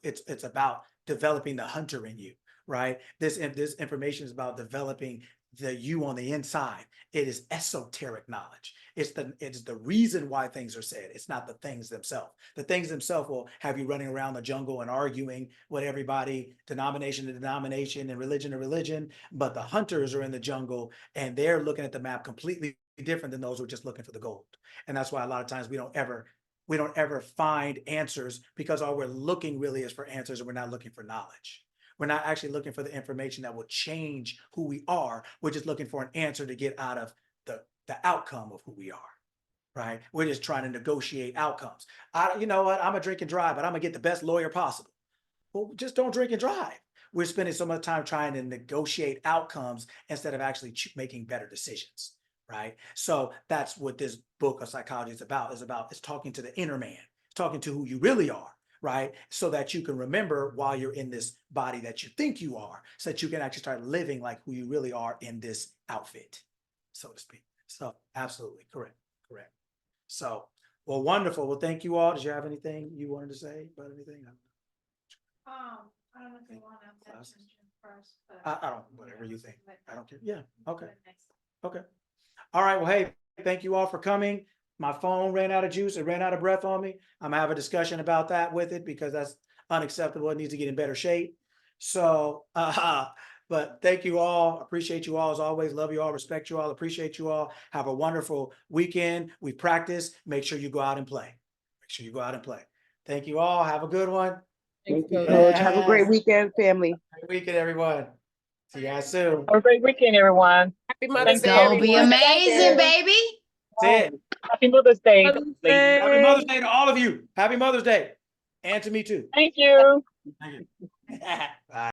It's about developing the hunter in you. Right? This information is about developing the you on the inside. It is esoteric knowledge. It's the reason why things are said. It's not the things themselves. The things themselves will have you running around the jungle and arguing with everybody, denomination to denomination and religion to religion. But the hunters are in the jungle and they're looking at the map completely different than those who are just looking for the gold. And that's why a lot of times we don't ever find answers, because all we're looking really is for answers and we're not looking for knowledge. We're not actually looking for the information that will change who we are. We're just looking for an answer to get out of the outcome of who we are, right? We're just trying to negotiate outcomes. You know what? I'm gonna drink and drive, but I'm gonna get the best lawyer possible. Well, just don't drink and drive. We're spending so much time trying to negotiate outcomes instead of actually making better decisions, right? So that's what this book of psychology is about. It's talking to the inner man, it's talking to who you really are, right? So that you can remember while you're in this body that you think you are, so that you can actually start living like who you really are in this outfit, so to speak. So absolutely correct. So, well, wonderful. Well, thank you all. Did you have anything you wanted to say about anything? I don't know if you want to mention first, but. I don't, whatever you think. I don't care. Yeah, okay. Okay. All right, well, hey, thank you all for coming. My phone ran out of juice. It ran out of breath on me. I'm gonna have a discussion about that with it because that's unacceptable. It needs to get in better shape. So, but thank you all. Appreciate you all as always. Love you all. Respect you all. Appreciate you all. Have a wonderful weekend. We practice. Make sure you go out and play. Thank you all. Have a good one. Thank you, Coach. Have a great Yes. weekend, family. Great weekend, everyone. See you guys soon. Have a great weekend, everyone. Happy Mother's Day, Go be everyone. amazing, baby. That's it. Happy Mother's Day, Mother's ladies. Happy Mother's Day to all of you. Happy Mother's Day. And to me too. Thank you. Thank you. Bye.